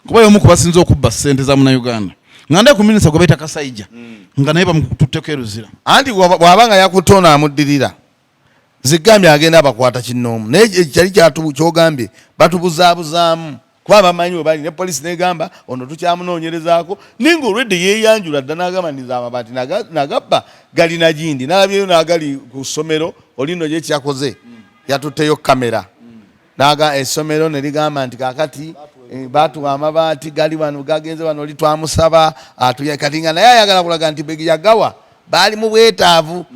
kuba y'omu ku basinze okubba ssente za Munnayuganda ngande ku minisita gwe bayita Kasayija nga naye bamututteko eruzira anti bw'abanga yakutona amuddirira zigambye agenda abakwata kinnoomu naye kyali kyogambye batubuzaabuzaamu kuba bamanyi we bali ne poliisi negamba ono tukyamunoonyerezaako naye ng'olwedde yeeyanjula dda n'agamba ndiza amabaati nagabba galina gindi n'alabyeyo n'agali ku ssomero olino gye kyakoze yatutteyo kamera naga essomero ne ligamba nti kaakati baatuwa amabaati gali wano gagenze wano oli twamusaba kati nga naye ayagala kulaga nti bwe yagawa baali mu bwetaavu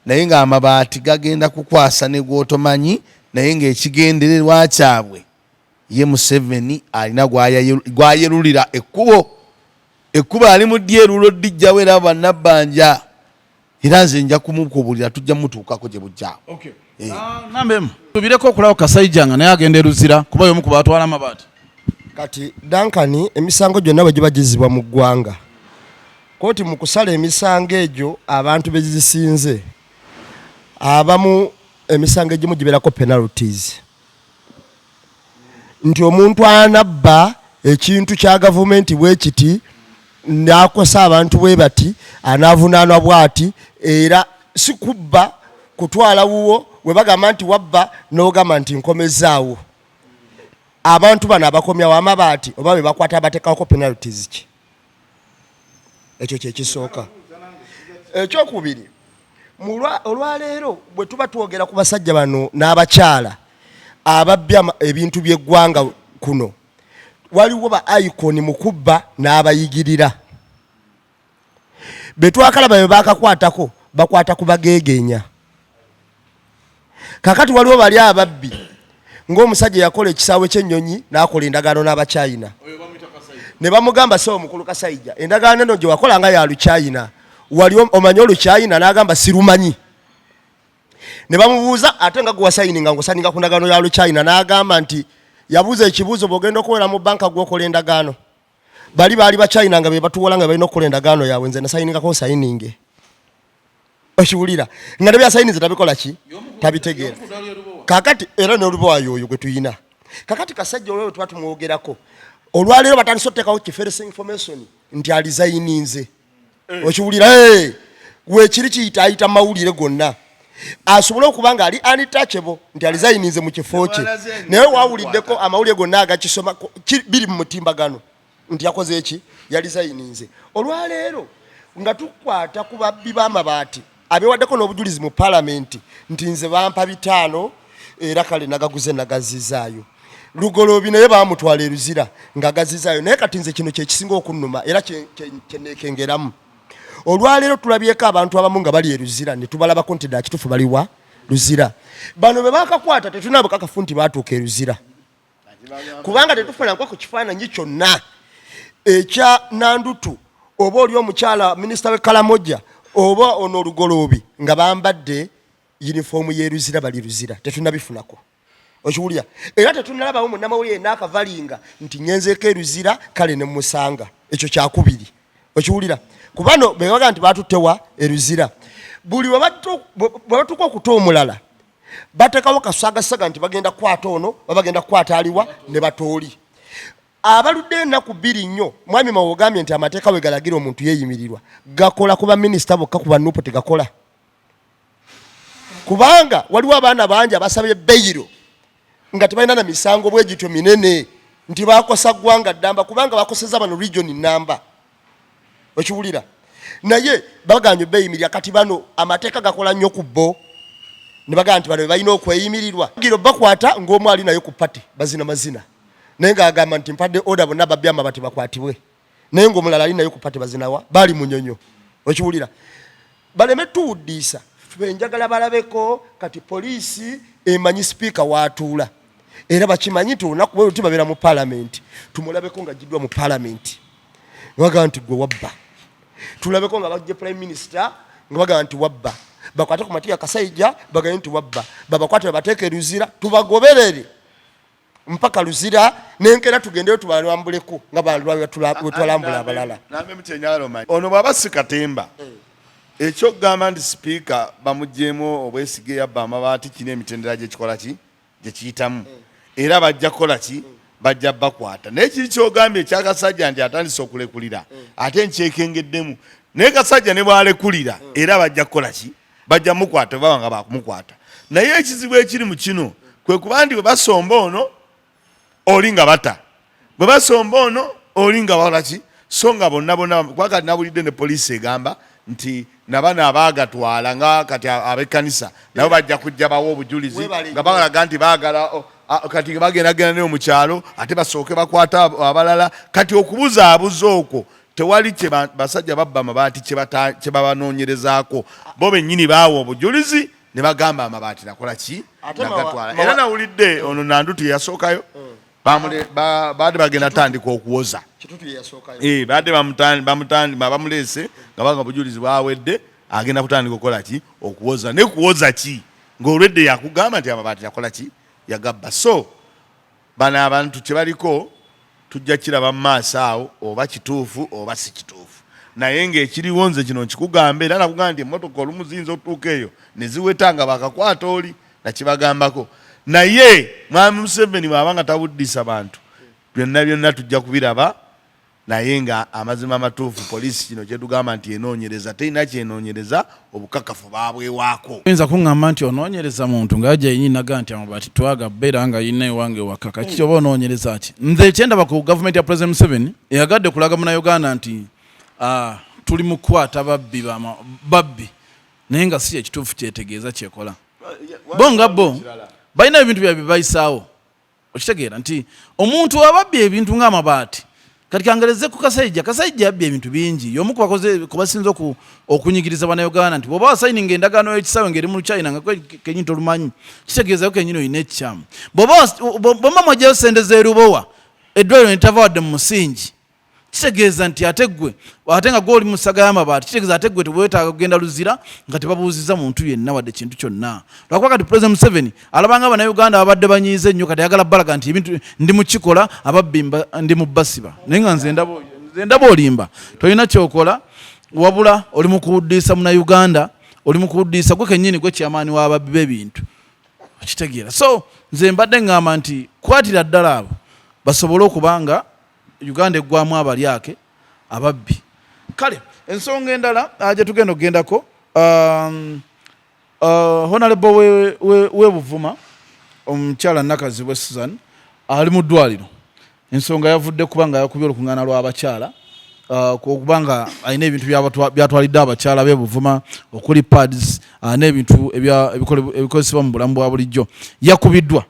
naye ng'amabaati gagenda kukwasa ne gw'otomanyi naye ng'ekigendererwa kyabwe ye Museveni alina gwayerulira ekkubo ali mu dyerulo dijjawo era bannabbanja era nze nja kumukubulira tujja mutuukako gye bujjaawo. Nambemu tubireko okulaba Kasayija nga naye agenda eruzira kuba y'omu ku batwala amabaati. Kati Duncan emisango gyonna bwe giba gizibwa mu ggwanga kooti mu kusala emisango egyo abantu bezisinze abamu emisango egimu gibeerako penalties nti omuntu anabba ekintu kya gavumenti bwe kiti n'akosa abantu bwe bati anaavunaanwa bwati era si kubba kutwala wuwo we bagamba nti wabba n'ogamba nti nkomezaawo abantu bano abakomyawo amabaati oba be bakwata abateekako penalties ki ekyo kyekisooka. Ekyokubiri olwaleero bwe tuba twogera ku basajja bano n'abakyala ababbya ebintu by'eggwanga kuno waliwo ba icon mu kubba n'abayigirira be twakalaba be bakakwatako bakwata ku bageegenya. Kakati waliwo bali ababbi ng'omusajja yakola ekisaawe ky'ennyonyi n'akola endagaano n'Abachina ne bamugamba sewo mukulu Kasayija endagaano eno gye wakola nga ya Luchina wali omanyi Oluchina n'agamba sirumanyi ne bamubuuza ate nga gwewasayininga ng'osayininga ku ndagaano ya Luchina n'agamba nti yabuuza ekibuuzo bw'ogenda okuwera mu banka gw'okola endagaano bali baali Bachina nga be batuwola nga balina okukola endagaano yaabwe nze nasayiningako nsayininge okiwulira nga ne byasayinize tabikola ki tabitegeera. Kakati era n'olubowayo oyo gwe tuyina kakati Kasajja olwo tuba tumwogerako olwaleero batandise okuteekawo kiferese information nti alizayininze okiwulira weekiri kiyita ayita mawulire gonna asobole okuba nga ali untouchable nti alizayininze mu kifo kye naye wawuliddeko amawulire gonna agakisoma biri mu mutimbagano nti yakoze eki yalizayininze. Olwaleero nga tukwata ku babbi b'amabaati abeewaddeko n'obujulizi mu palamenti nti nze bampa 5 era kale nagaguze nagazizaayo Lugoloobi naye baamutwala eruzira ng'agazizaayo naye kati nze kino kyekisinga okunnuma era kyeneekengeramu. Olwaleero tulabyeko abantu abamu nga bali eruzira ne tubalabako nti ddala kituufu baliwa luzira bano be bakakwata tetulina bukakafu nti baatuuka eruzira kubanga tetufunanko ku kifaananyi kyonna ekya Nandutu oba oli omukyala minisita w'Ekalamoja oba ono Lugoloobi nga bambadde yunifoomu y'eruzira bali ruzira tetunabifunako okiwulira era tetunalabawo munnamawulire n'akavalinga nti nyenzeeko eruzira kale ne musanga ekyo kyakubiri okiwulira kubano bewaga nti batuttewa eruzira buli bwebatuuka okuta omulala bateekawo kasagasaga nti bagenda kukwata ono bagenda kukwata aliwa ne batooli abaludde ennaku 2 nnyo mwami Mawo ogambye nti amateeka we galagira omuntu yeeyimirirwa gakola kuba minisita bokka kuba nupo tegakola kubanga waliwo abaana bangi abasabye beyiro nga tebalina na misango bwegityo minene nti bakosa ggwanga ddamba kubanga bakoseza bano region namba okiwulira naye baganye beeyimirira kati bano amateeka gakola nnyo ku bo ne bagamba nti bano balina okweyimirirwa giro bakwata ng'omu ali nayo ku pati bazina mazina naye ng'agamba nti mpadde oda bonna babbi amabaati bakwatibwe naye ng'omulala ali nayo ku pati bazinawa bali munyonyo okiwulira baleme tuwuddiisa benjagala balabeko kati poliisi emanyi sipiika waatuula era bakimanyi nti olunaku bwe luti babeera mu palamenti tumulabeko nga jiddwa mu palamenti bagamba nti gwe wabba tulabeko nga bajje prime minister nga bagamba nti wabba bakwate ku matiya Kasayija bagaye nti wabba babakwate babateeke eruzira tubagoberere mpaka luzira nenkera tugendeyo tubalambuleko nga balwatulambula abalala nambe mukyenyalo ono bwaba sikatemba ekyo gamba nti sipiika bamugyemu obwesige yabba amabaati kino emitendera gyekikola ki gyekiyitamu era bajja kukola ki bajja bakwata naye kiri kyogambye ekyakasajja nti atandise okulekulira ate nkyekengeddemu naye kasajja ne bwalekulira era bajja kukola ki bajja mukwata baba nga bakumukwata naye ekizibu ekiri mu kino kwe kuba nti bwe basomba ono oli nga bata bwe basomba ono oli nga bakola ki so nga bonna kwakati nabulidde ne poliisi egamba nti nabana abaagatwala nga kati ab'ekkanisa nabo bajja kujja bawo obujulizi nga balaga nti baagala kati bagendagenda nayo mu kyalo ate basooke bakwata abalala kati okubuzaabuza okwo tewali basajja babba amabaati kye babanoonyerezaako bo bennyini baawa obujulizi ne bagamba amabaati nakola ki nagatwala era nawulidde ono Nandutu yasookayo baade bagenda tandika okuwoza baade bamuleese nga banga obujulizi bwawedde agenda kutandika okukola ki okuwoza ne kuwoza ki ng'olwedde yakugamba nti amabaati yakola ki yagabba so bano abantu kyebaliko tujja kiraba mu maaso awo oba kituufu oba si kituufu naye ng'ekiriwo nze kino nkikugamba era nakugamba nti emmotoka olumu ziyinza okutuuka eyo ne ziweta nga bakakwata oli nakibagambako naye mwami Museveni bw'aba nga tabuddisa bantu byonna tujja kubiraba naye nga amazima amatuufu poliisi kino kyetugamba nti enoonyereza terina kyenoonyereza obukakafu baabwewaako oyinza kuŋŋamba nti onoonyereza muntu ng'ajja yennyini naga nti amabaati twagabba era nga yina ewange wakaka kiki oba onoonyereza ki nze ekyendaba ku gavumenti ya President Museveni eyagadde kulaga munnayuganda nti tuli mu kukwata babbi naye nga si ekituufu kyetegeeza kyekola bo nga bo balina ebintu byabwe bayisaawo okitegeera nti omuntu ababbye ebintu ng'amabaati kati kangereze ku kasajja yabbye ebintu bingi y'omu kubasinza okunyigiriza bannayuganda nti bw'oba wasayininga endagaano y'ekisaawe ng'eri mu China nga kenyini tolumanyi kitegeezako kenyini olina ekikyamu bw'oba mwajjayo sente z'erubowa eddwaliro ne tava wadde mu musingi kitegeeza nti ate nga gw'oli mu ssaga y'amabaati kitegeeza ate gwe tewetaaga kugenda luzira nga tebabuuziza muntu yenna wadde kintu kyonna lwakuba kati President Museveni alabanga abannayuganda babadde banyiize ennyo kati ayagala balaga nti ebintu ndi mu kikola ababbi ndi mu basiba naye nga nze ndaba olimba tolina kyokola wabula oli mu kuwuddiisa munnayuganda oli mu kuwuddiisa gwe kennyini gwe kyamaani w'ababbi b'ebintu okitegeera so nze mbadde ngamba nti kwatira ddala abo basobole okubanga Uganda eggwamu abalyake ababbi kale ensonga endala gye tugenda okugendako honorable webuvuma omukyala Nakazi we Susan ali mu ddwaliro ensonga yavudde kubanga yakubye olukuŋŋaana lw'abakyala kubanga alina ebintu byatwalidde abakyala b'ebuvuma okuli pads n'ebintu ebikozesebwa mu bulamu bwa bulijjo yakubiddwa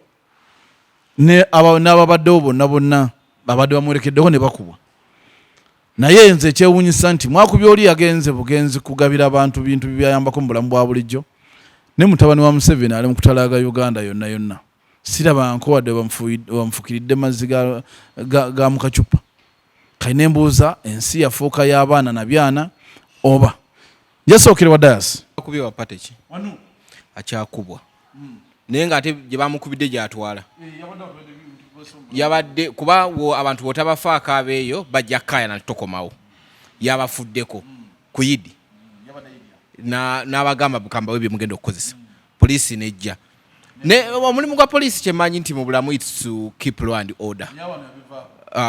n'ababaddewo bonna babadde bamuwerekeddeho ne bakubwa naye nze ekyewuunyisa nti mwakubye oli yagenze bugenzi kugabira abantu bintu byayambako mu bulamu bwa bulijjo ne mutabani wa Museveni ali mu kutalaaga Uganda yonna sirabanko wadde bamufukiridde mazzi ga mu kacupa kalina embuuza ensi yafuuka y'abaana na byana oba yasookere wa dayasi akubye wa pateki akyakubwa naye ng'ate gye bamukubidde gy'atwala yabadde kuba abantu botabafaako abeeyo bajja kaya natokomawo yabafuddeko ku yidi n'abagamba bukamba we byemugenda okukozesa poliisi nejja omulimu gwa poliisi kyemanyi nti mu bulamu it's to keep law and order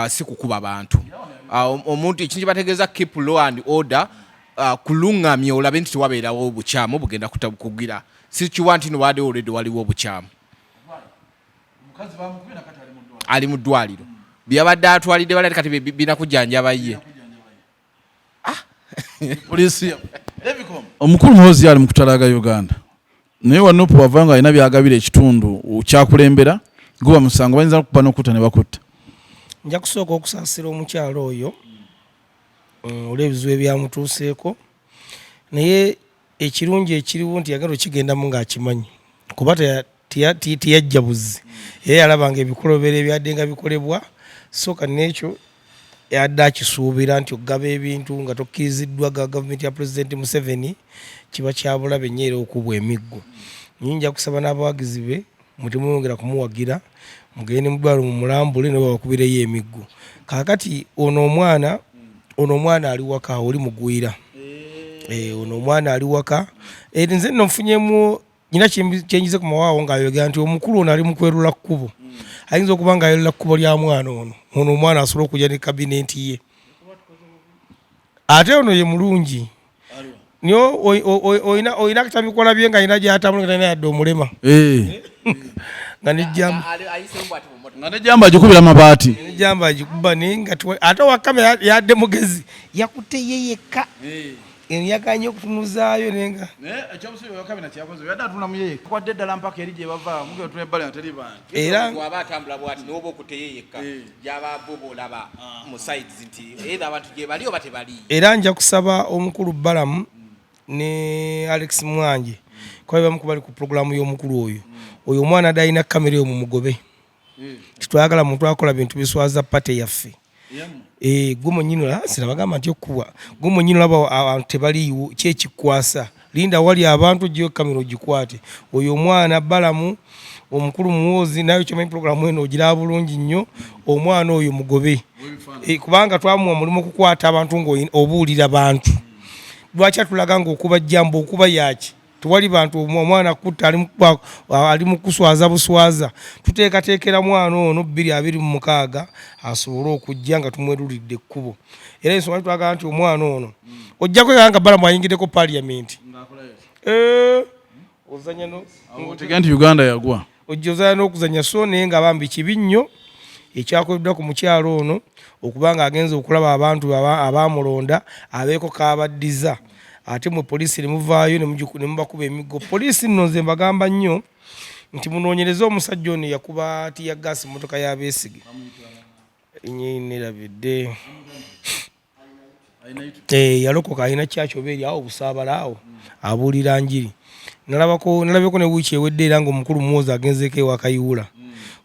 si kukuba abantu omuntu ekintu kyebategeeza keep law and order kuluŋŋamya olabe nti tewabeerawo obukyamu bugenda kugira si kiwa nti nobaadde olwedde waliwo obukyamu ali mu ddwaliro byabadde atwalidde balali kati binakujjanjaba ye omukulu muhozi ali mu kutalaaga Uganda naye wanupu wavanga alina byagabira ekitundu kyakulembera guba musango bayinza okupa n'okutta ne bakutta nja kusooka okusaasira omukyalo oyo olw'ebizibu ebyamutuuseeko naye ekirungi ekiriwo nti yagala okigendamu ng'akimanyi kuba tiyajja buzzi era yalabanga ebikolobero ebyadde nga bikolebwa so kati n'ekyo yadde akisuubira nti okugaba ebintu nga tokkiriziddwa gavumenti ya Pulezidenti Museveni kiba kyabulabe nnyo era okubwa emiggo nyinja kusaba n'abawagizi be mutemwongera kumuwagira mugende mu ddwaliro mumulambule ne babakubireyo emiggo kaakati ono omwana ali waka oli mugwira ono omwana ali waka nze nno nfunyemu nyina kyenjize ku mawaawo ng'ayogera nti omukulu ono ali mu kwerula kkubo ayinza okuba nga ayolera kkubo lya mwana ono omwana asobola okujja ne kabineti ye ate ono ye mulungi niyo oyina kitabikola bye nga ayina gyatambula nga talina yadde omulema nga nejjamba agikubira amabaati nejjamba agikuba naye nga ate wakame yadde mugezi yakutte ye yekka yakanye okutunuzaayo nenga ekyobusubi wakabina kyakoze yadde atuna muyeye kwadde eddala mpaka eri gye bava muge otuna ebbali nga teri bantu era waba atambula bwati n'oba okutte ye yekka gyaba bo boolaba mu sides nti either abantu gye bali oba tebali era nja kusaba omukulu Balamu ne Alex Mwanje kuba bamu kubali ku programu y'omukulu oyo omwana adde alina kamera eyo mu mugobe titwagala muntu akola bintu biswaza pate yaffe gumo nyino sirabagamba nti okuwa gumo nyino laba abantu tebaliiwo kyekikwasa linda wali abantu gyo kamera ogikwate oyo omwana Balamu omukulu muwozi nayo kyomanyi programu eno ogira bulungi nnyo omwana oyo mugobe kubanga twamuwa mulimu okukwata abantu ng'obuulira bantu lwaki atulaga ng'okuba jjambo okuba yaki tuwali bantu omwana kutta ali mu kuswaza buswaza tuteekateekera mwana ono 226 asobole okujja nga tumwerulidde ekkubo era ensonga twagala nti omwana ono ojja kwegala nga Balamu ayingiddeko paliamenti otegera nti Uganda yagwa ojja ozanya n'okuzanya so naye nga bambi kibi nnyo ekyakoleddwa ku mukyalo ono okuba nga agenza okulaba abantu abamulonda abeeko kabaddiza ate mwe poliisi nemuvaayo nemubakuba emiggo poliisi nno nze mbagamba nnyo nti munoonyereze omusajja ono yakuba tiya gaasi mmotoka y'abeesige nerabidde yalokoka alina kyaki oba eri awo obusaabala awo abuulira njiri nalabeko ne wiiki ewedde era ngaomukulu muwozi agenzeeko ewakayiwula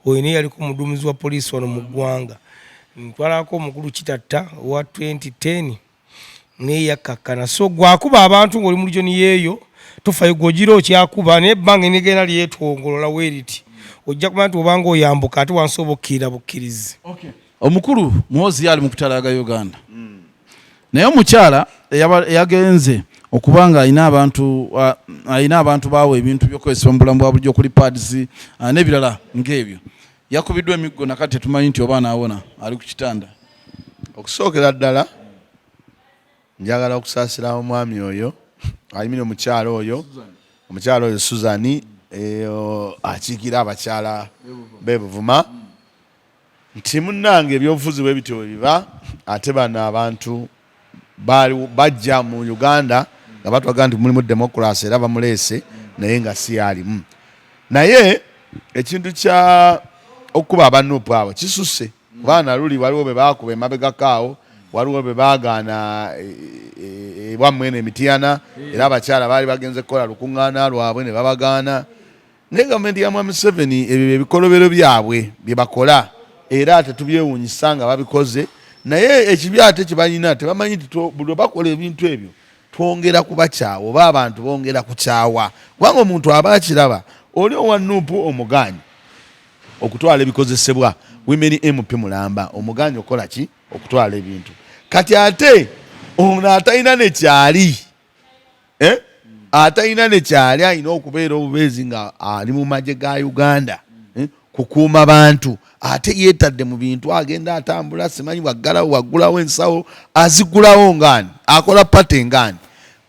oyo naye yaliko omuduumizi wa poliisi wano mu ggwanga ntwalako omukulu kitatta owa 2010 naye yakkakkana so gwakuba abantu ng'oli mu lijoni yeeyo tofayo gwogira okyakuba naye ebbanga negenda lyetwongolola weeriti ojja kuba nti obanga oyambuka ate wansi oba okkirira bukkirizi omukulu muwozi yali mu kutalaga Uganda naye omukyala yagenze okuba nga alina abantu baawe ebintu byokozesebwa mu bulamu bwa bulijjo okuli pads n'ebirala ng'ebyo yakubiddwa emiggo nakati tetumanyi nti oba anaawona ali ku kitanda okusookera ddala njagala okusaasira omwami oyo ayimira omukyalo oyo Suzani akiikira abakyala b'Ebuvuma nti munnange ebyobufuzi bwe bityo bwe biba ate bano abantu bajja mu Uganda nga batwaga nti mulimu demokrasi era bamuleese naye nga si alimu naye ekintu kya okuba abanupu abo kisusse kubaana luli waliwo be baakuba emabegakaawo waliwo be baagaana bwammwene emitiyana era abakyala baali bagenze kukola lukuŋŋaana lwabwe ne babagaana naye gavumenti ya Mwami Museveni ebyo ebikolobero byabwe bye bakola era tetubyewuunyisa nga babikoze naye ekibi ate kibalina tebamanyi nti buli lwe bakola ebintu ebyo twongera kubakyawa oba abantu bongera kukyawa kubanga omuntu aba akiraba oli owa nuupu omugaanyi okutwala ebikozesebwa Women MP Mulamba omugaanyi okola ki okutwala ebintu kati ate ono atalina nekyali atalina nekyali alina okubeera obubeezi nga ali mu magye ga Uganda kukuuma bantu ate yeetadde mu bintu agenda atambula simanyi waggulawo ensawo azigulawo ngaani akola pate ngaani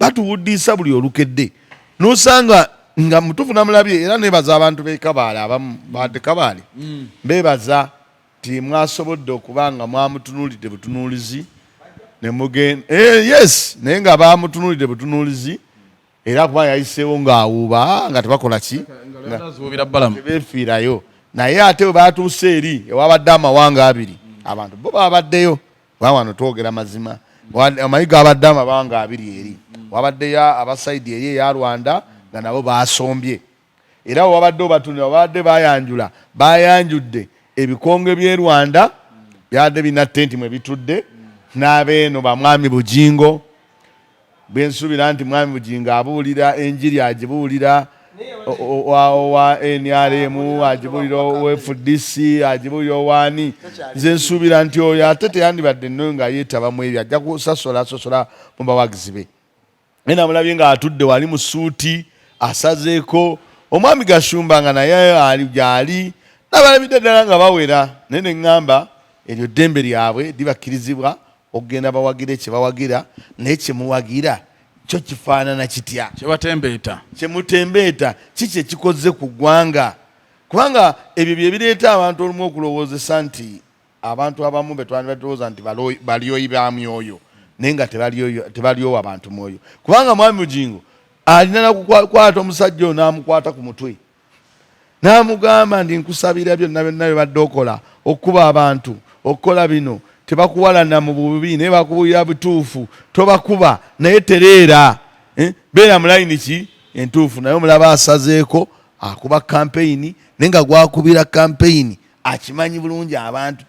batuwuddiisa buli olukedde n'osanga nga mutuufu namulabye era nebaza abantu b'Ekabaale abamu badde Kabaale bebaza ti mwasobodde okuba nga mwamutunuulidde butunuulizi ne mugenda yes naye nga bamutunuulidde butunuulizi era kuba yayiseewo ng'awuuba nga tebakola ki tebeefiirayo naye ate bwe batuuse eri ewabadde amawanga abiri abantu bo babaddeyo wano twogera mazima amayiga abadde amawanga abiri eri wabaddeyo abasaidi eri eya Rwanda nga nabo basombye era wabadde obatunira wabadde bayanjudde ebikonge by'e Rwanda byadde bina tenti mwe bitudde n'abeeno bamwami Bujingo bensuubira nti mwami Bujingo abuulira enjiri agibuulira wa NRM agibuulira FDC agibuulira owani nze nsuubira nti oyo ate teyandibadde nno nga yeetaba mu ebyo ajja kusasola mu bawagizi be naye namulabye nga atudde wali mu suuti asazeeko omwami Gashumba nga naye ali gyali abalabidde ddala nga bawera naye ne ŋŋamba eryo ddembe lyabwe libakkirizibwa okugenda bawagira kye bawagira naye kye muwagira kyo kifaanana kitya kyemutembeeta kiki ekikoze ku ggwanga kubanga ebyo bye bireeta abantu olumu okulowoozesa nti abantu abamu be twandibadolooza nti balyoyi ba myoyo naye nga tebalyowa abantu mwoyo kubanga mwami Mujingo alina nakukwata omusajja oyo n'amukwata ku mutwe n'amugamba ndi nkusabira byonna byonna bye badde okola okuba abantu okukola bino tebakuwalana mu bubi naye bakubulira butuufu tobakuba naye tereera beera mu layini ki entuufu naye omulaba asazeeko akuba kampeyini naye nga gwakubira kampeyini akimanyi bulungi abantu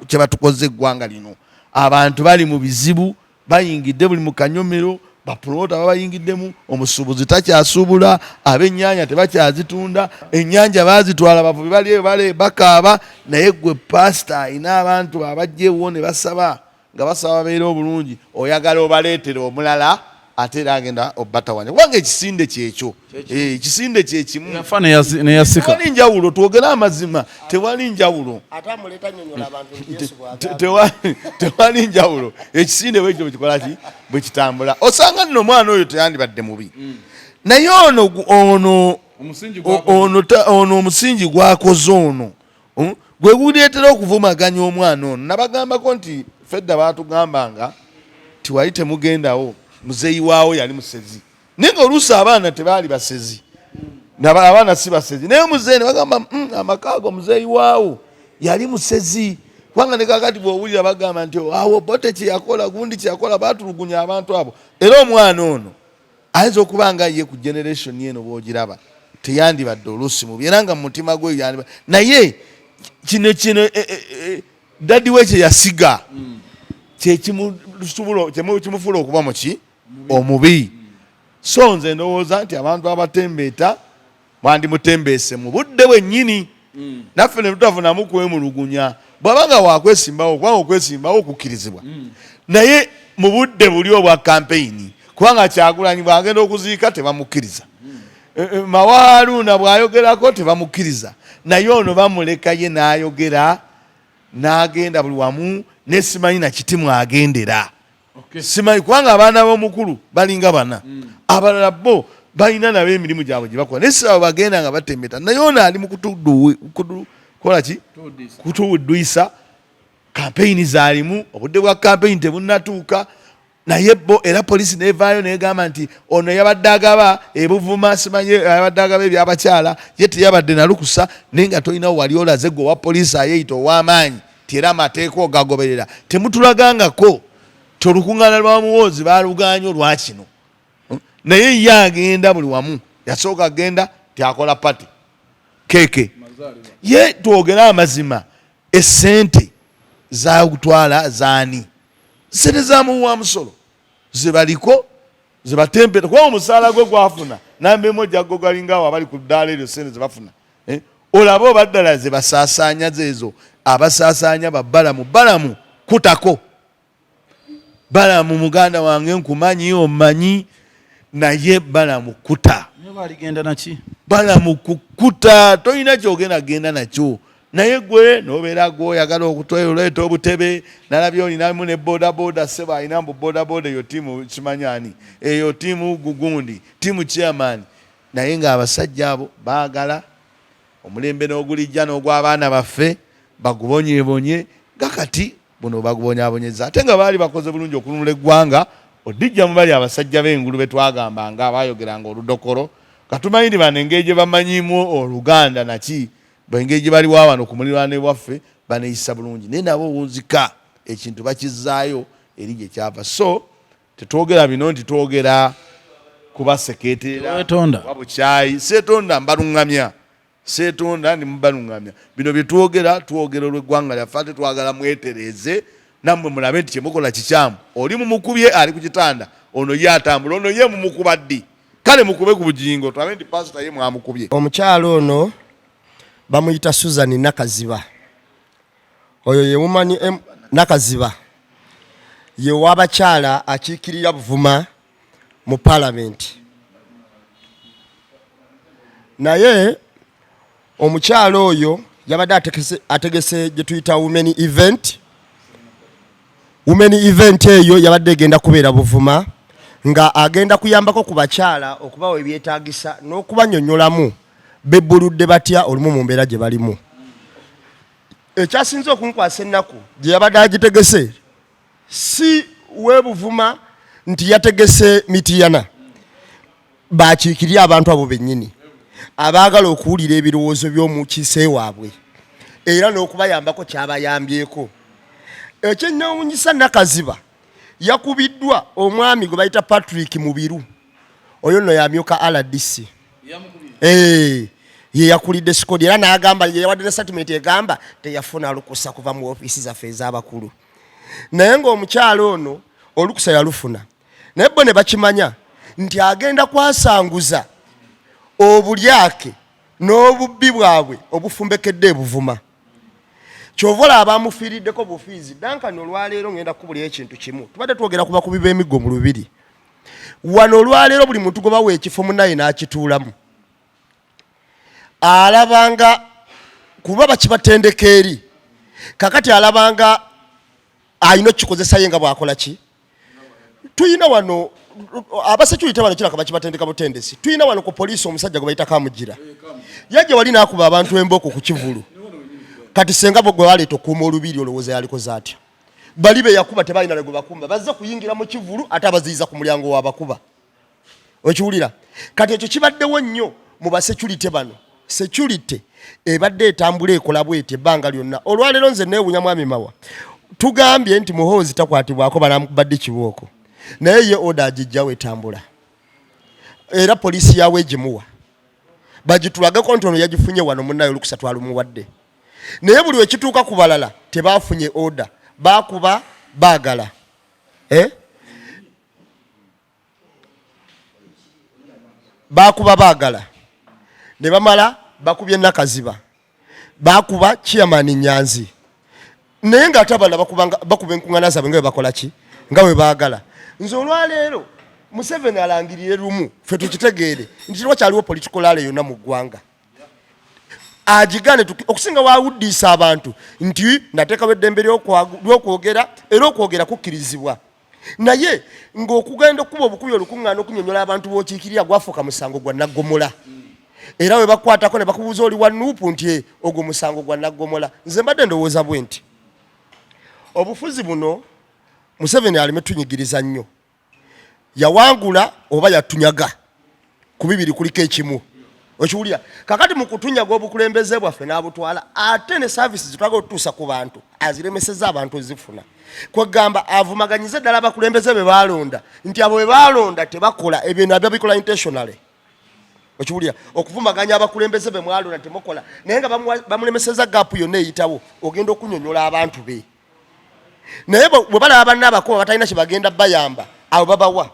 kye batukoze eggwanga lino abantu bali mu bizibu bayingidde buli mu kanyomero bapromota babayingiddemu omusuubuzi takyasuubula ab'ennyanja tebakyazitunda ennyanja baazitwala bavubi bali eyo bale bakaaba naye gwe pasita ayina abantu abajjeewo ne basaba nga basaba babeere obulungi oyagala obaleetere omulala ate era agenda obbatawanya kubanga ekisinde kyekyo ekisinde kyekimu tewali njawulo twogere amazima tewali njawulo tewali njawulo ekisinde bwekyo bwekikolaki bwe kitambula osanga nno omwana oyo teyandibadde mubi naye ono omusingi gwakoze ono gwe guleetera okuvumaganya omwana ono nabagambako nti fedda baatugambanga tiwali temugendawo muzeeyi waawo yali musezi naye nga oluusi abaana tebaali basezi abaana si basezi naye muzeeyi ne bagamba amakaago muzeeyi waawo yali musezi kubanga ne kakati bw'owulira bagamba nti awo bote kyeyakola gundi kyeyakola baatulugunya abantu abo era omwana ono ayinza okuba nga ye ku generation eno bw'ogiraba teyandibadde oluusi mubi era nga mu mutima gwe yandibadde naye kino daddi we kye yasiga kyekimufuula okuba muki omubi so nze ndowooza nti abantu abatembeeta mwandimutembeese mu budde bwennyini naffe ne tutafunamu kwemulugunya bw'abanga wakwesimbawo kubanga okwesimbawo okukkirizibwa naye mu budde buli obwa kampeyini kubanga Kyagulanyi bw'agenda okuziika tebamukkiriza Mawaruuna bw'ayogerako tebamukkiriza naye ono bamuleka ye n'ayogera n'agenda buli wamu ne simanyi na kiti mwagendera simanyi kubanga abaana b'omukulu balinga bana abalala bo balina nabo emirimu gyabwe gye bakola naye siraba bagenda nga batembeta naye ono ali mu kutuwudduyisa kampeyini zaalimu obudde bwa kampeyini tebunnatuuka naye bo era poliisi nevaayo negamba nti ono yabadde agaba ebuvuma simanyi yabadde agaba ebyabakyala ye teyabadde nalukusa naye nga tolinawo wali olaze gwe owa poliisi ayeeyita ow'amaanyi ti era amateeka ogagoberera temutulagangako ti olukuŋŋaana lwa muwoozi baaluganye olwa kino naye ye agenda buli wamu yasooka agenda tyakola pati keeke ye twogere amazima essente zagutwala zaani sente zamuwa musolo zebaliko zebatempeta kuba omusaala gwe gwafuna nambemu ojjago galingaawo abali ku ddaala eryo sente zebafuna olaba obaddala zebasaasaanya zeezo abasaasaanya balamu kutako balamu muganda wange nkumanyi omanyi naye balamu kuta balamu kukuta tolina kyogenda genda nakyo naye gwe nobeera gwoyagala okutoleeta obutebe nalabye olinamu ne bodaboda seba alina mbu bodaboda eyo tiimu kimanyani eyo tiimu gugundi tiimu chairman naye ng'abasajja abo baagala omulembe n'ogulijja n'ogw'abaana baffe bagubonyebonye gakati buno bagubonyabonyeza ate nga baali bakoze bulungi okununula eggwanga odijja mu bali abasajja b'engulu be twagambanga abaayogeranga oludokolo katumanyi ndi bano engeri gye bamanyimu oluganda naki bengeri gye baliwo wano ku muliraane waffe baneeyisa bulungi naye nabo owunzika ekintu bakizaayo eri gye kyava so tetwogera bino nti twogera kubasekeeterera wabukyayi seetonda mbaluŋŋamya seetonda ndi mubaluŋŋamya bino bye twogera olw'eggwanga lyaffe ate twagala mwetereeze nammwe mulabe nti kyemukola kikyamu oli mumukubye ali ku kitanda ono ye atambula ono ye mumukuba ddi kale mukube ku bugingo tulabe nti pasita ye mwamukubye omukyalo ono bamuyita Susan Nakaziba oyo ye mumanyi Nakaziba ye w'abakyala akiikirira Buvuma mu palamenti naye omukyalo oyo yabadde ategese gye tuyita women event eyo yabadde egenda kubeera Buvuma nga agenda kuyambako ku bakyala okubawa ebyetaagisa n'okubanyonyolamu bebbuludde batya olumu mu mbeera gye balimu. Ekyasinze okunkwasa ennaku gye yabadde agitegese si we Buvuma nti yategese Mityana, bakiikirya abantu abo bennyini abaagala okuwulira ebirowoozo by'omukiise waabwe era n'okubayambako kyabayambyeko. Ekyennyawunyisa Nakaziba yakubiddwa omwami gwe bayita Patrick Mubiru, oyo nno yamyuka RDC ye yakulidde sikodi era n'agamba yawadde ne statement egamba teyafuna lukusa kuva mu ofiisi zaffe ez'abakulu, naye ng'omukyalo ono olukusa yalufuna. Naye bo ne bakimanya nti agenda kwasanguza obulyake n'obubbi bwabwe obufumbekedde Buvuma. Kyovola abamufiiriddeko bufiizi Duncan olwaleero ngenda kubulira ekintu kimu. Tubadde twogera ku bakubi b'emiggo mu lubiri wano olwaleero buli muntu gwe bawa ekifo munnaye n'akituulamu alabanga kuba bakibatendeka eri kakati alabanga alina okukikozesa ye nga bw'akola ki. Tuyina wano abasekyulite bano kiraka bakibatendeka butendesi. Tuyina wano ku poliisi omusajja gwe bayita Kamugira yajja wali n'akuba abantu emboko ku Kivulu. Kati senga bwe waleeta okuuma olubiri olowooza yalikoze atya? Bali be yakuba tebalina lwe gwe bakumba bazze kuyingira mu Kivulu ate abaziyiza ku mulyango w'abakuba. Okiwulira? Kati ekyo kibaddewo nnyo mu basekyulite bano. Security ebadde etambula ekola bwete ebbanga lyonna. Olwaleero nze neewunya mwami Mawa tugambye nti Muhoozi takwatibwako banamukubadde kibooko, naye ye oda agijjawo etambula era poliisi yawe egimuwa bagitulageko nti ono yagifunye wano munnayo olukusa twalumuwadde, naye buli wekituuka ku balala tebaafunye oda, baakuba baagala baakuba baagala ne bamala bakubye Nakaziba bakuba chairman Nyanzi, naye nga atabala bakuba enkuŋŋaana zaabwe nga bwe bakola ki nga bwe baagala. Nze olwaleero Museveni alangirire lumu ffe tukitegeere nti wakyaliwo political rally yonna mu ggwanga agigane okusinga waawuddiisa abantu nti nateekawo eddembe ly'okwogera era okwogera kukkirizibwa, naye ng'okugenda okuba obukubi olukuŋŋaana okunyonyola abantu b'okiikirira gwafuuka musango gwa Naggomola era we bakwatako ne bakubuuza oli wa Nuupu nti ogwo musango gwa Naggomola. Nze mbadde ndowooza bwe nti obufuzi buno Museveni aleme tunyigiriza nnyo, yawangula oba yatunyaga ku bibiri kuliko ekimu. Okiwulira? Kakati mu kutunyaga obukulembeze bwaffe n'abutwala ate ne services zitwaga okutuusa ku bantu aziremeseza abantu ezifuna. Kwegamba avumaganyize ddala abakulembeze be baalonda nti abo be baalonda tebakola ebyo nabyo bikola intentionally. Okiwulira? Okuvumaganya abakulembeze be mwalonda temukola, naye nga bamulemeseza gaapu yonna eyitawo ogenda okunyonyola abantu be. Naye bwe balaba bannabakooba batalina kye bagenda bayamba abo babawa,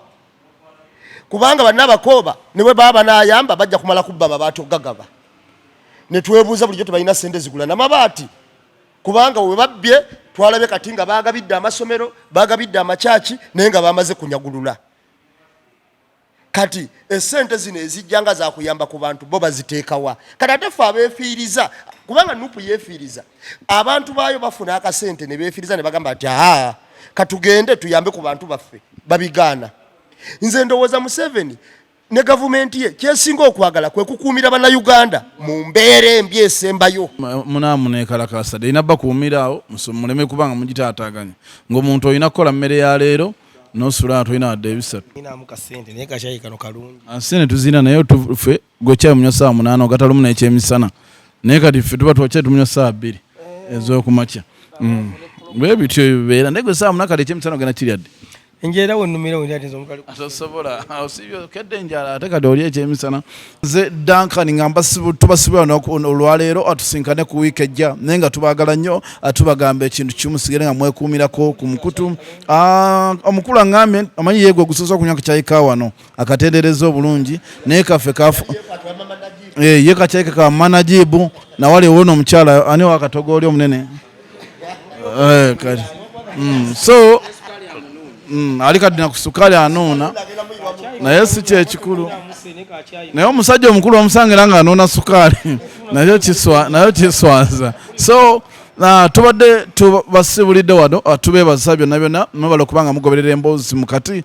kubanga bannabakooba ne bwe baba banayamba bajja kumala kubba mabaati ogagaba. Ne twebuuza bulijjo tebalina ssente zigula n'amabaati, kubanga we babbye twalabye kati nga baagabidde amasomero baagabidde amakyaki naye nga bamaze kunyagulula. Kati essente zino ezijja nga za kuyamba ku bantu bo baziteekawa. Kati ate ffe abeefiiriza, kubanga Nuupu yeefiiriza, abantu baayo bafuna akasente ne beefiiriza ne bagamba nti katugende tuyambe ku bantu baffe, babigaana. Nze ndowooza Museveni ne gavumenti ye kyesinga okwagala kwe kukuumira bannayuganda mu mbeera embi esembayo. Munaamu nekalakasa de inabba kuumira muleme kubanga mugitaataganya ng'omuntu olina kukola mmere ya leero nosula tulina wadde ebisatu. Ninamu kasente naye kashayi kano kalungi. Sente tuzina naye tufe gwe kyayi munywa saa 8 ogatalumu n'ekyemisana naye kati ffe tuba twakyayi tumunywa saa 2 ez'okumakya. Bwe bityo bibeera naye gwe saa 8 kati ekyemisana ogenda kiryadde. Enjera wonnumira wenda ati zomukali atosobola osibyo kedde njala ate kati oli ekyemisana. Nze Duncan ngamba tubasibira olwaleero atusinkane ku wiiki ejja naye nga tubaagala nnyo tubagamba ekintu kimu sigere nga mwekuumirako ku mukutu. Omukulu aŋŋambye amanyi yeegwe ogusoose okunywa kacaayi ka wano akatendereza obulungi naye kaffe ye kacaayi ka manajibu nawali ewona omukyala ani wakatogooli omunene kati so ali kadina ku sukali anoona naye si kyekikulu naye omusajja omukulu omusangira nga anoona sukali nayo kiswaza so tubadde tubasibulidde wano tubeebaza byonna byonna mwebala okubanga mugoberera emboozi mu kati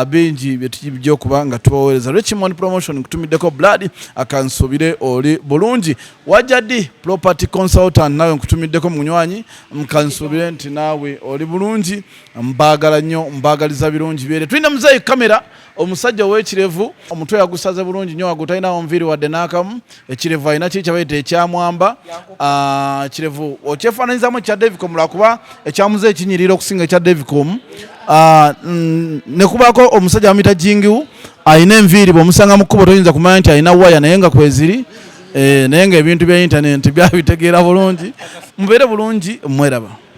bingi byetujja okuba nga tubaweereza Richmond promotion nkutumiddeko blood akansuubire oli bulungi wajjaddi property consultant nawe nkutumiddeko munywanyi nkansuubire nti naawe oli bulungi mbaagala nnyo mbaagaliza birungi byere tulina muzeeyi kamera omusajja ow'ekirevu omutwe yagusaze bulungi nnyo wagutalinawo nviiri wadde n'akamu ekirevu alina kiri kyabaita ekyamwamba kirevu okyefaananyizamu ekya Davicom lwakuba ekyamuze ekinyirira okusinga ekya Davicom ne kubaako omusajja bamuyita jingiwu alina enviiri bw'omusanga mu kkubo toyinza kumanya nti alina waya naye nga kweziri naye nga ebintu bya intaneti byabitegeera bulungi mubeere bulungi mweraba